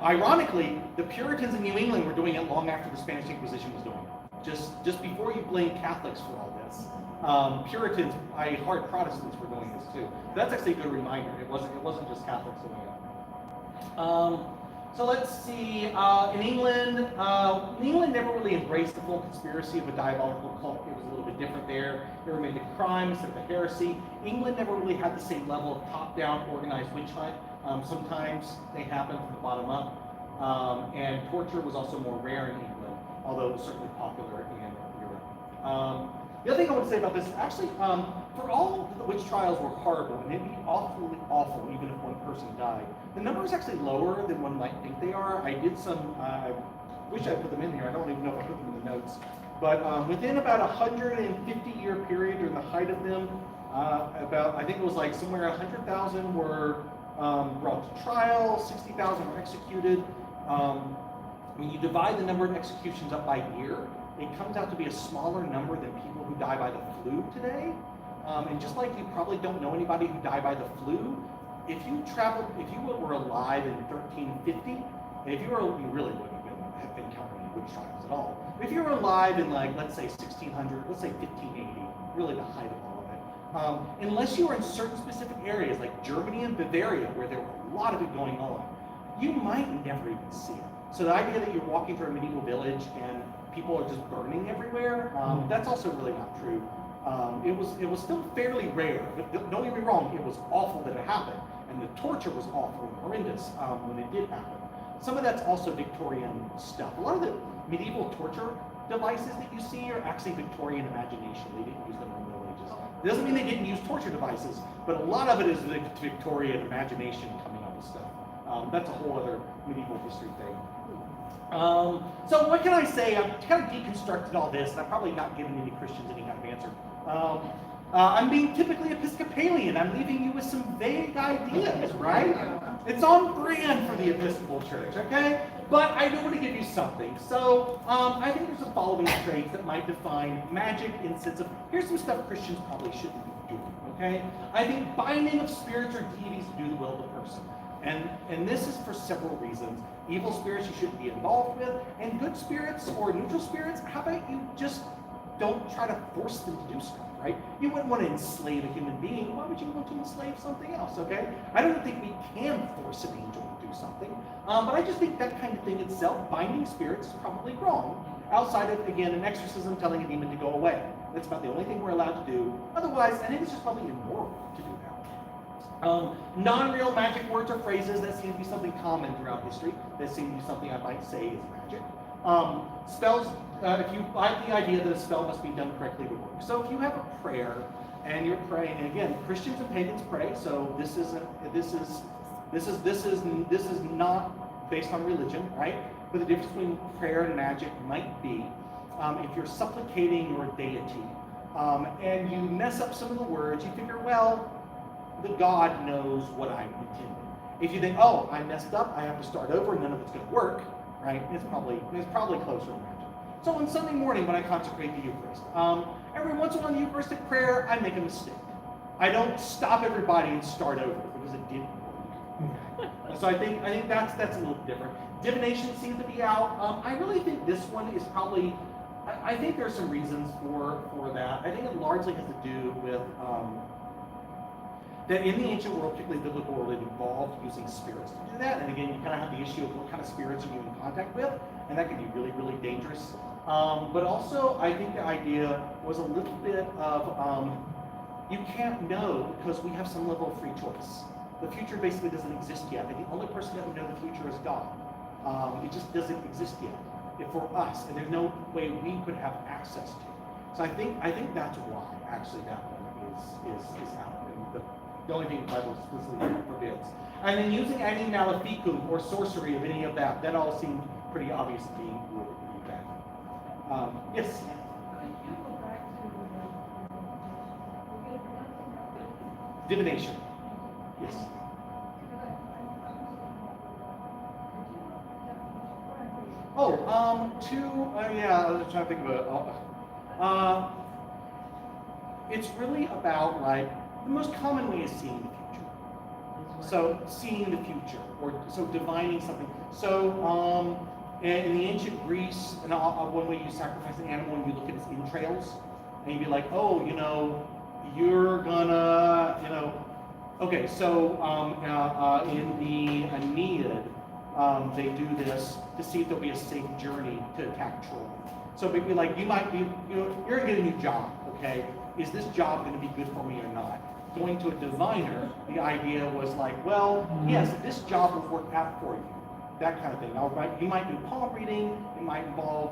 ironically, the Puritans in New England were doing it long after the Spanish Inquisition was doing it. Just before you blame Catholics for all this, Puritans, hard Protestants, were doing this too. That's actually a good reminder. It wasn't just Catholics doing it. So let's see. In England never really embraced the full conspiracy of a diabolical cult. It was a little bit different there. It remained a crime instead of a heresy. England never really had the same level of top-down organized witch hunt. Sometimes they happened from the bottom up. And torture was also more rare in England, although it was certainly popular in Europe. The other thing I want to say about this, actually, for all the witch trials were horrible, and it'd be awfully awful even if one person died, the number is actually lower than one might think they are. I did some, I wish I put them in here, I don't even know if I put them in the notes, but within about a 150-year period during the height of them, I think it was like somewhere 100,000 were brought to trial, 60,000 were executed. when you divide the number of executions up by year, it comes out to be a smaller number than people who die by the flu today. And just like you probably don't know anybody who died by the flu, if you were alive in 1350, you really wouldn't have been encountering witch trials at all. If you were alive in, like, let's say 1600, let's say 1580, really the height of all of it, unless you were in certain specific areas like Germany and Bavaria where there were a lot of it going on, you might never even see it. So the idea that you're walking through a medieval village and people are just burning everywhere, that's also really not true. It was still fairly rare, but don't get me wrong, it was awful that it happened, and the torture was awful and horrendous when it did happen. Some of that's also Victorian stuff. A lot of the medieval torture devices that you see are actually Victorian imagination. They didn't use them in the Middle Ages. It doesn't mean they didn't use torture devices, but a lot of it is the Victorian imagination coming up with stuff. That's a whole other medieval history thing. So what can I say? I've kind of deconstructed all this, and I'm probably not giving any Christians any kind of answer. I'm being typically Episcopalian. I'm leaving you with some vague ideas, right? It's on brand for the Episcopal Church, okay? But I do want to give you something. So I think there's the following traits that might define magic in the sense of, here's some stuff Christians probably shouldn't be doing, okay? I think binding of spirits or deities to do the will of the person. And this is for several reasons. Evil spirits you shouldn't be involved with, and good spirits or neutral spirits, how about you just don't try to force them to do stuff, right? You wouldn't want to enslave a human being. Why would you want to enslave something else, okay? I don't think we can force an angel to do something, but I just think that kind of thing itself, binding spirits, is probably wrong, outside of, again, an exorcism telling a demon to go away. That's about the only thing we're allowed to do. Otherwise, I think it's just probably immoral to do that. Non-real magic words or phrases, that seem to be something common throughout history. That seem to be something I might say is magic. Spells, if you like the idea that a spell must be done correctly to work. So if you have a prayer and you're praying, and again, Christians and pagans pray, so this is not based on religion, right? But the difference between prayer and magic might be if you're supplicating your deity and you mess up some of the words, you figure, well, the God knows what I'm intending. If you think, oh, I messed up, I have to start over, none of it's going to work, right? It's probably closer to magic. So on Sunday morning when I consecrate the Eucharist, every once in a while in the Eucharistic prayer, I make a mistake. I don't stop everybody and start over because it didn't work. So I think that's a little different. Divination seems to be out. I really think this one is probably. I think there's some reasons for that. I think it largely has to do with. That in the ancient world, particularly biblical world, it involved using spirits to do that. And again, you kind of have the issue of what kind of spirits are you in contact with, and that can be really, really dangerous. But also, I think the idea was a little bit of, you can't know because we have some level of free choice. The future basically doesn't exist yet, and the only person that would know the future is God. It just doesn't exist yet for us, and there's no way we could have access to it. So I think that's why actually that one is out. And the only thing the Bible explicitly forbids. And then using any maleficum or sorcery of any of that all seemed pretty obvious to be really bad. Yes? Could you go back to Divination. Yes. Oh, yeah, I was trying to think of it. It's really about, like, the most common way is seeing the future. So, seeing the future, or so divining something. So, in the ancient Greece, one way you sacrifice an animal, and you look at its entrails, and you'd be like, oh, you're gonna, okay, so in the Aeneid, they do this to see if there'll be a safe journey to attack Troy. So maybe like you're gonna get a new job, okay? Is this job gonna be good for me or not? Going to a diviner, the idea was like, well, yes, this job will work out for you. That kind of thing. All right, you might do palm reading, it might involve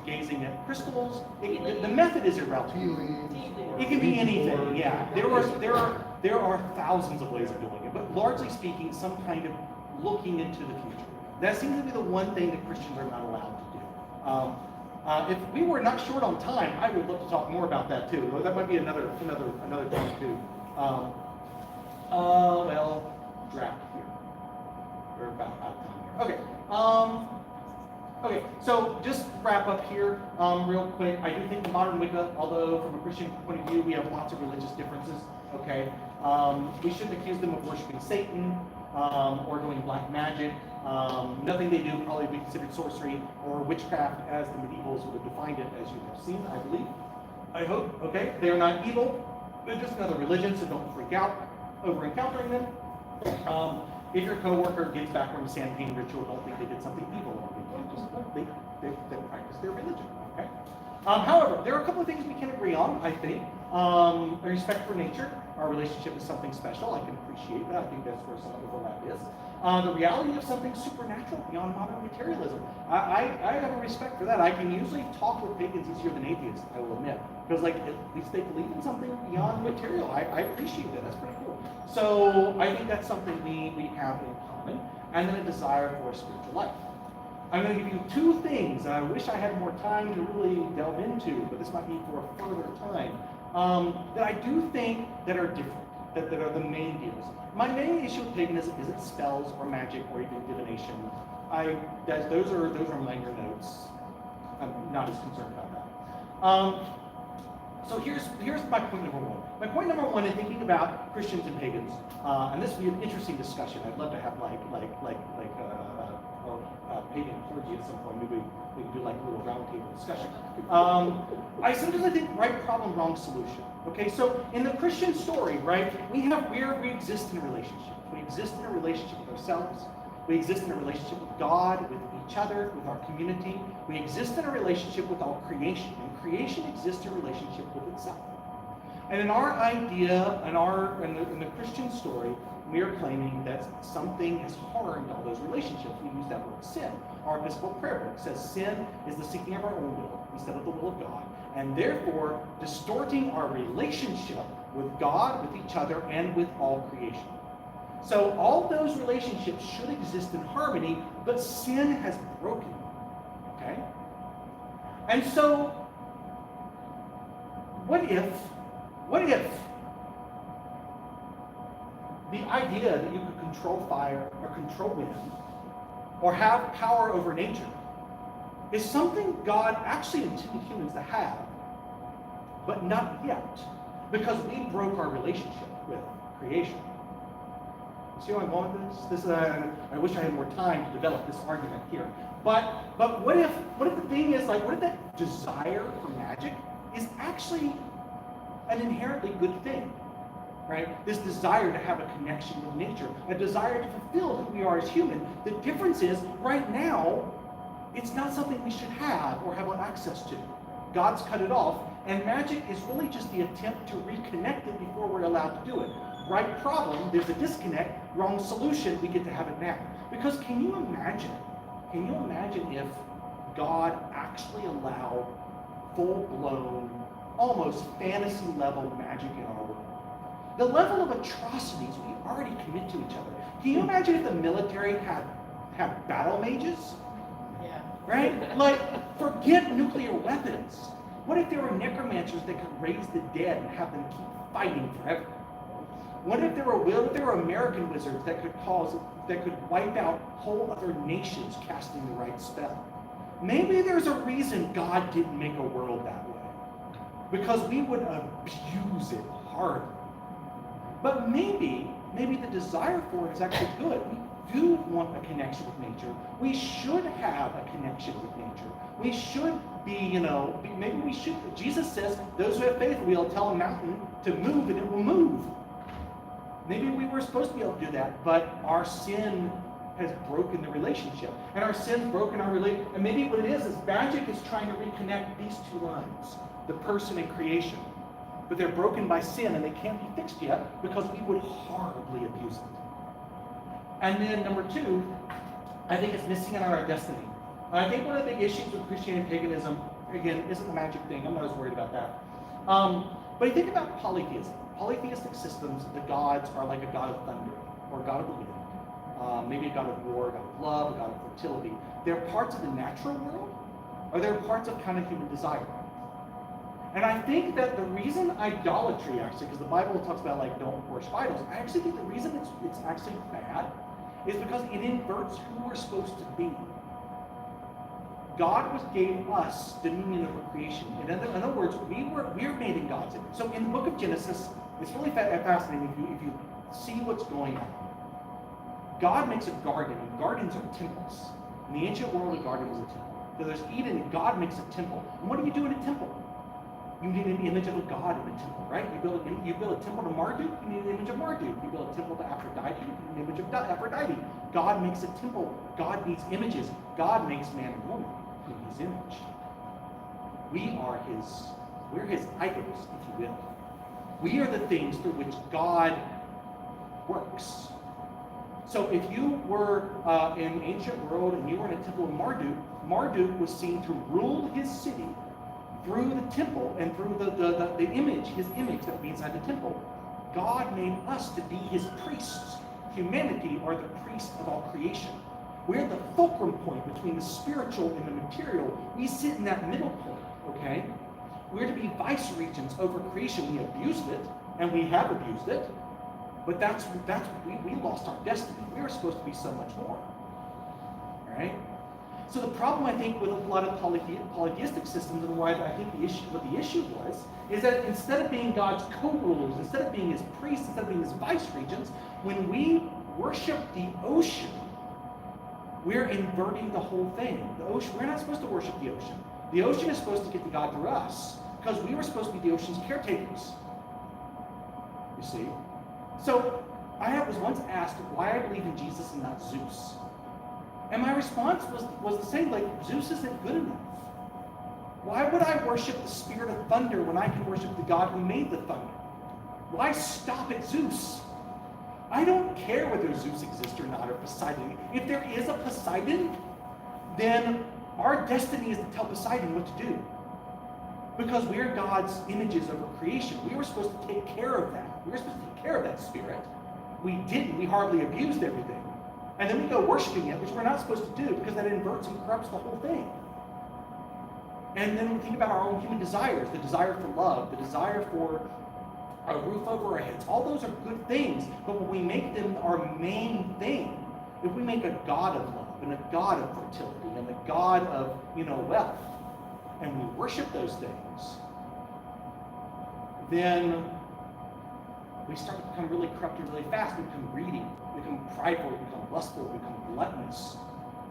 gazing at crystals. The method is irrelevant. It can be anything, yeah. There are thousands of ways of doing it, but largely speaking, some kind of looking into the future. That seems to be the one thing that Christians are not allowed to do. If we were not short on time, I would love to talk more about that too. But that might be another thing too. Well, draft here. We're about out of time here. Okay. Okay, so just wrap up here real quick. I do think the modern Wicca, although from a Christian point of view we have lots of religious differences, okay, we shouldn't accuse them of worshiping Satan or doing black magic. Nothing they do would probably be considered sorcery or witchcraft as the medievals would have defined it, as you have seen, I believe. I hope, okay? They are not evil. They're just another religion, so don't freak out over encountering them. If your coworker gets back from a sand painting ritual, don't think they did something evil. They practice their religion, okay? However, there are a couple of things we can agree on, I think. A respect for nature. Our relationship is something special. I can appreciate that. I think that's where some overlap is. The reality of something supernatural beyond modern materialism. I have a respect for that. I can usually talk with pagans easier than atheists, I will admit. Because like at least they believe in something beyond material. I appreciate that. That's pretty cool. So I think that's something we have in common. And then a desire for a spiritual life. I'm going to give you two things that I wish I had more time to really delve into, but this might be for a further time, that I do think that are different, that are the main deals. My main issue with paganism isn't spells or magic or even divination. Those are minor notes. I'm not as concerned about that. So here's my point number one. My point number one in thinking about Christians and pagans, and this would be an interesting discussion. I'd love to have pagan clergy at some point. Maybe we can do like a little roundtable discussion. I sometimes think right problem, wrong solution. Okay, so in the Christian story, right, we exist in a relationship. We exist in a relationship with ourselves. We exist in a relationship with God, with each other, with our community. We exist in a relationship with all creation, and creation exists in a relationship with itself. And in our idea, in the Christian story, we are claiming that something has harmed all those relationships. We use that word sin. Our Episcopal prayer book says sin is the seeking of our own will instead of the will of God, and therefore distorting our relationship with God, with each other, and with all creation. So all those relationships should exist in harmony, but sin has broken them. Okay? And so, what if the idea that you could control fire or control wind or have power over nature is something God actually intended humans to have, but not yet, because we broke our relationship with creation. See where I'm going with this? I wish I had more time to develop this argument here. But what if the thing is what if that desire for magic is actually an inherently good thing? Right? This desire to have a connection with nature, a desire to fulfill who we are as human. The difference is, right now, it's not something we should have or have access to. God's cut it off, and magic is really just the attempt to reconnect it before we're allowed to do it. Right problem, there's a disconnect, wrong solution, we get to have it now. Because can you imagine if God actually allowed full-blown, almost fantasy-level magic in our world? The level of atrocities we already commit to each other. Can you imagine if the military had battle mages? Yeah. Right? Like, forget nuclear weapons. What if there were necromancers that could raise the dead and have them keep fighting forever? What if there were American wizards that could wipe out whole other nations casting the right spell? Maybe there's a reason God didn't make a world that way. Because we would abuse it hard. But maybe the desire for it is actually good. We do want a connection with nature. We should have a connection with nature. We should be, maybe we should. Jesus says, those who have faith will tell a mountain to move and it will move. Maybe we were supposed to be able to do that, but our sin has broken the relationship. And our sin's broken our relationship. And maybe what it is magic is trying to reconnect these two lines, the person and creation. But they're broken by sin and they can't be fixed yet because we would horribly abuse it. And then number two, I think it's missing out on our destiny. And I think one of the big issues with Christianity and paganism, again, isn't the magic thing. I'm not as worried about that. But you think about polytheism. Polytheistic systems, the gods are like a god of thunder or a god of the wind. Maybe a god of war, a god of love, a god of fertility. They're parts of the natural world, or they're parts of kind of human desire. And I think that the reason idolatry, actually, because the Bible talks about don't worship idols, I actually think the reason it's actually bad is because it inverts who we're supposed to be. gave us dominion over creation. In other words, we were made in God's image. So in the book of Genesis, it's really fascinating if you see what's going on. God makes a garden, and gardens are temples. In the ancient world, a garden was a temple. So there's Eden, and God makes a temple. And what do you do in a temple? You need an image of a god in a temple, right? You build a temple to Marduk, you need an image of Marduk. You build a temple to Aphrodite, you need an image of Aphrodite. God makes a temple. God needs images. God makes man and woman in his image. We're his idols, if you will. We are the things through which God works. So if you were in ancient world and you were in a temple of Marduk, Marduk was seen to rule his city through the temple and through the image, his image that would be inside the temple. God made us to be his priests. Humanity are the priests of all creation. We're the fulcrum point between the spiritual and the material. We sit in that middle point, okay? We're to be vice regents over creation. We abused it, and we have abused it, but we lost our destiny. We were supposed to be so much more, all right? So the problem, I think, with a lot of polytheistic systems, and why I think what the issue was, is that instead of being God's co-rulers, instead of being his priests, instead of being his vice regents, when we worship the ocean, we're inverting the whole thing. The ocean, we're not supposed to worship the ocean. The ocean is supposed to get to God through us, because we were supposed to be the ocean's caretakers. You see? So I was once asked why I believe in Jesus and not Zeus. And my response was the same, like, Zeus isn't good enough. Why would I worship the spirit of thunder when I can worship the God who made the thunder? Why stop at Zeus? I don't care whether Zeus exists or not, or Poseidon. If there is a Poseidon, then our destiny is to tell Poseidon what to do. Because we're God's images over creation. We were supposed to take care of that. We were supposed to take care of that spirit. We didn't. We hardly abused everything. And then we go worshiping it, which we're not supposed to do, because that inverts and corrupts the whole thing. And then we think about our own human desires, the desire for love, the desire for a roof over our heads. All those are good things, but when we make them our main thing, if we make a god of love and a god of fertility and a god of, wealth, and we worship those things, then we start to become really corrupt really fast. We become greedy, we become prideful, we become lustful, we become gluttonous.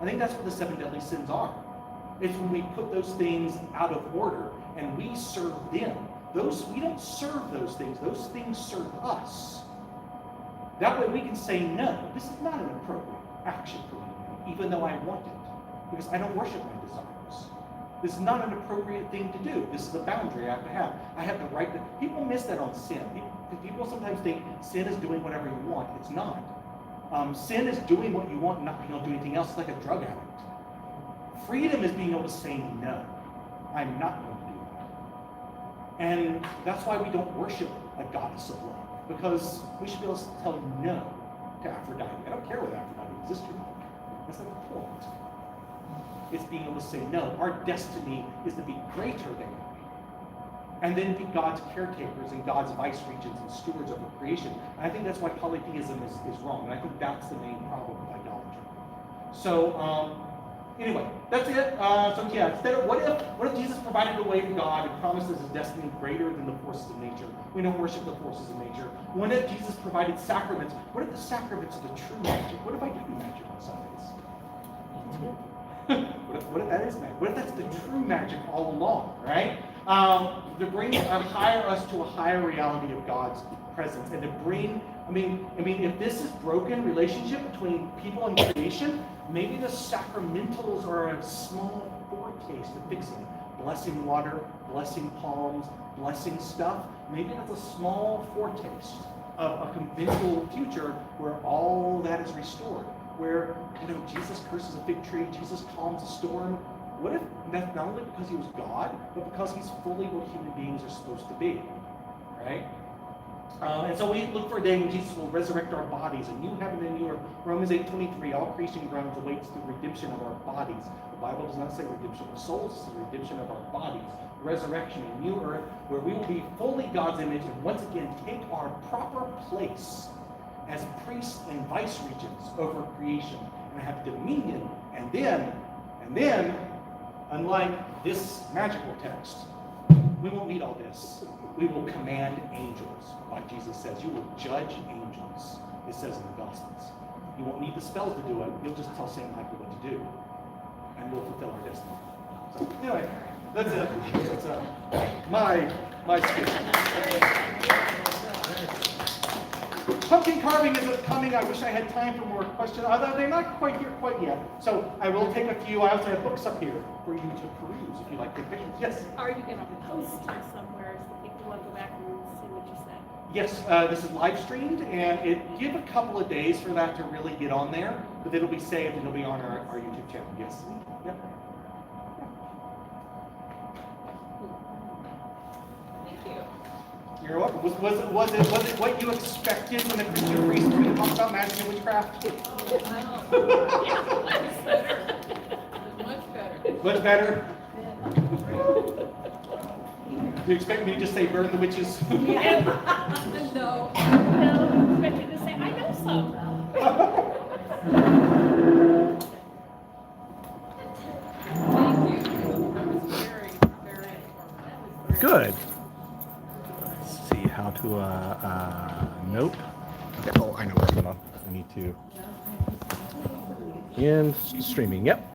I think that's what the 7 deadly sins are. It's when we put those things out of order and we serve them. We don't serve those things serve us. That way we can say, no, this is not an appropriate action for me, even though I want it, because I don't worship my desires. This is not an appropriate thing to do. This is a boundary I have to have. I have the right to. People miss that on sin. People sometimes think sin is doing whatever you want. It's not. Sin is doing what you want and not being able to do anything else. It's like a drug addict. Freedom is being able to say no. I'm not going to do that. And that's why we don't worship a goddess of love, because we should be able to tell no to Aphrodite. I don't care whether Aphrodite exists or not. That's not the point. It's being able to say no. Our destiny is to be greater than God. And then be God's caretakers and God's vice regents and stewards over creation. And I think that's why polytheism is wrong. And I think that's the main problem with idolatry. So, anyway, that's it. Instead of, what if Jesus provided a way to God and promised us a destiny greater than the forces of nature? We don't worship the forces of nature. What if Jesus provided sacraments? What if the sacraments are the true magic? What if I do magic on Sundays? what if that is magic? What if that's the true magic all along, right? To bring us to a higher reality of God's presence, and to bring, if this is broken relationship between people and creation, maybe the sacramentals are a small foretaste of fixing it. Blessing water, blessing palms, blessing stuff. Maybe that's a small foretaste of a conventional future where all that is restored. Where, Jesus curses a fig tree, Jesus calms a storm. What if that's not only because he was God, but because he's fully what human beings are supposed to be, right? And so we look for a day when Jesus will resurrect our bodies, a new heaven and new earth. Romans 8:23, all creation groans awaits the redemption of our bodies. The Bible does not say redemption of souls, it's the redemption of our bodies. Resurrection, a new earth, where we will be fully God's image and once again take our proper place as priests and vice regents over creation and have dominion. And then Unlike this magical text, we won't need all this. We will command angels, like Jesus says. You will judge angels, it says in the Gospels. You won't need the spells to do it. You'll just tell St. Michael what to do, and we'll fulfill our destiny. So anyway, that's it. That's my speech. Pumpkin carving is coming. I wish I had time for more questions. Although they're not quite here quite yet. So I will take a few. I also have books up here for you to peruse if you like good pictures. Yes? Are you gonna post it somewhere so people will go back and see what you said? Yes, this is live streamed, and it give a couple of days for that to really get on there, but it'll be saved and it'll be on our YouTube channel. Yes. Yep. Thank you. You're welcome. Was it what you expected when the Christian priest were going to talk about magic and witchcraft? Much better. Much better. You expect me to just say burn the witches? No. No, I expected to say, I know some. Thank you. That was very, very informative. Good. Let's see how to, nope. Okay, oh, I know what's going on. I need to end streaming. Yep.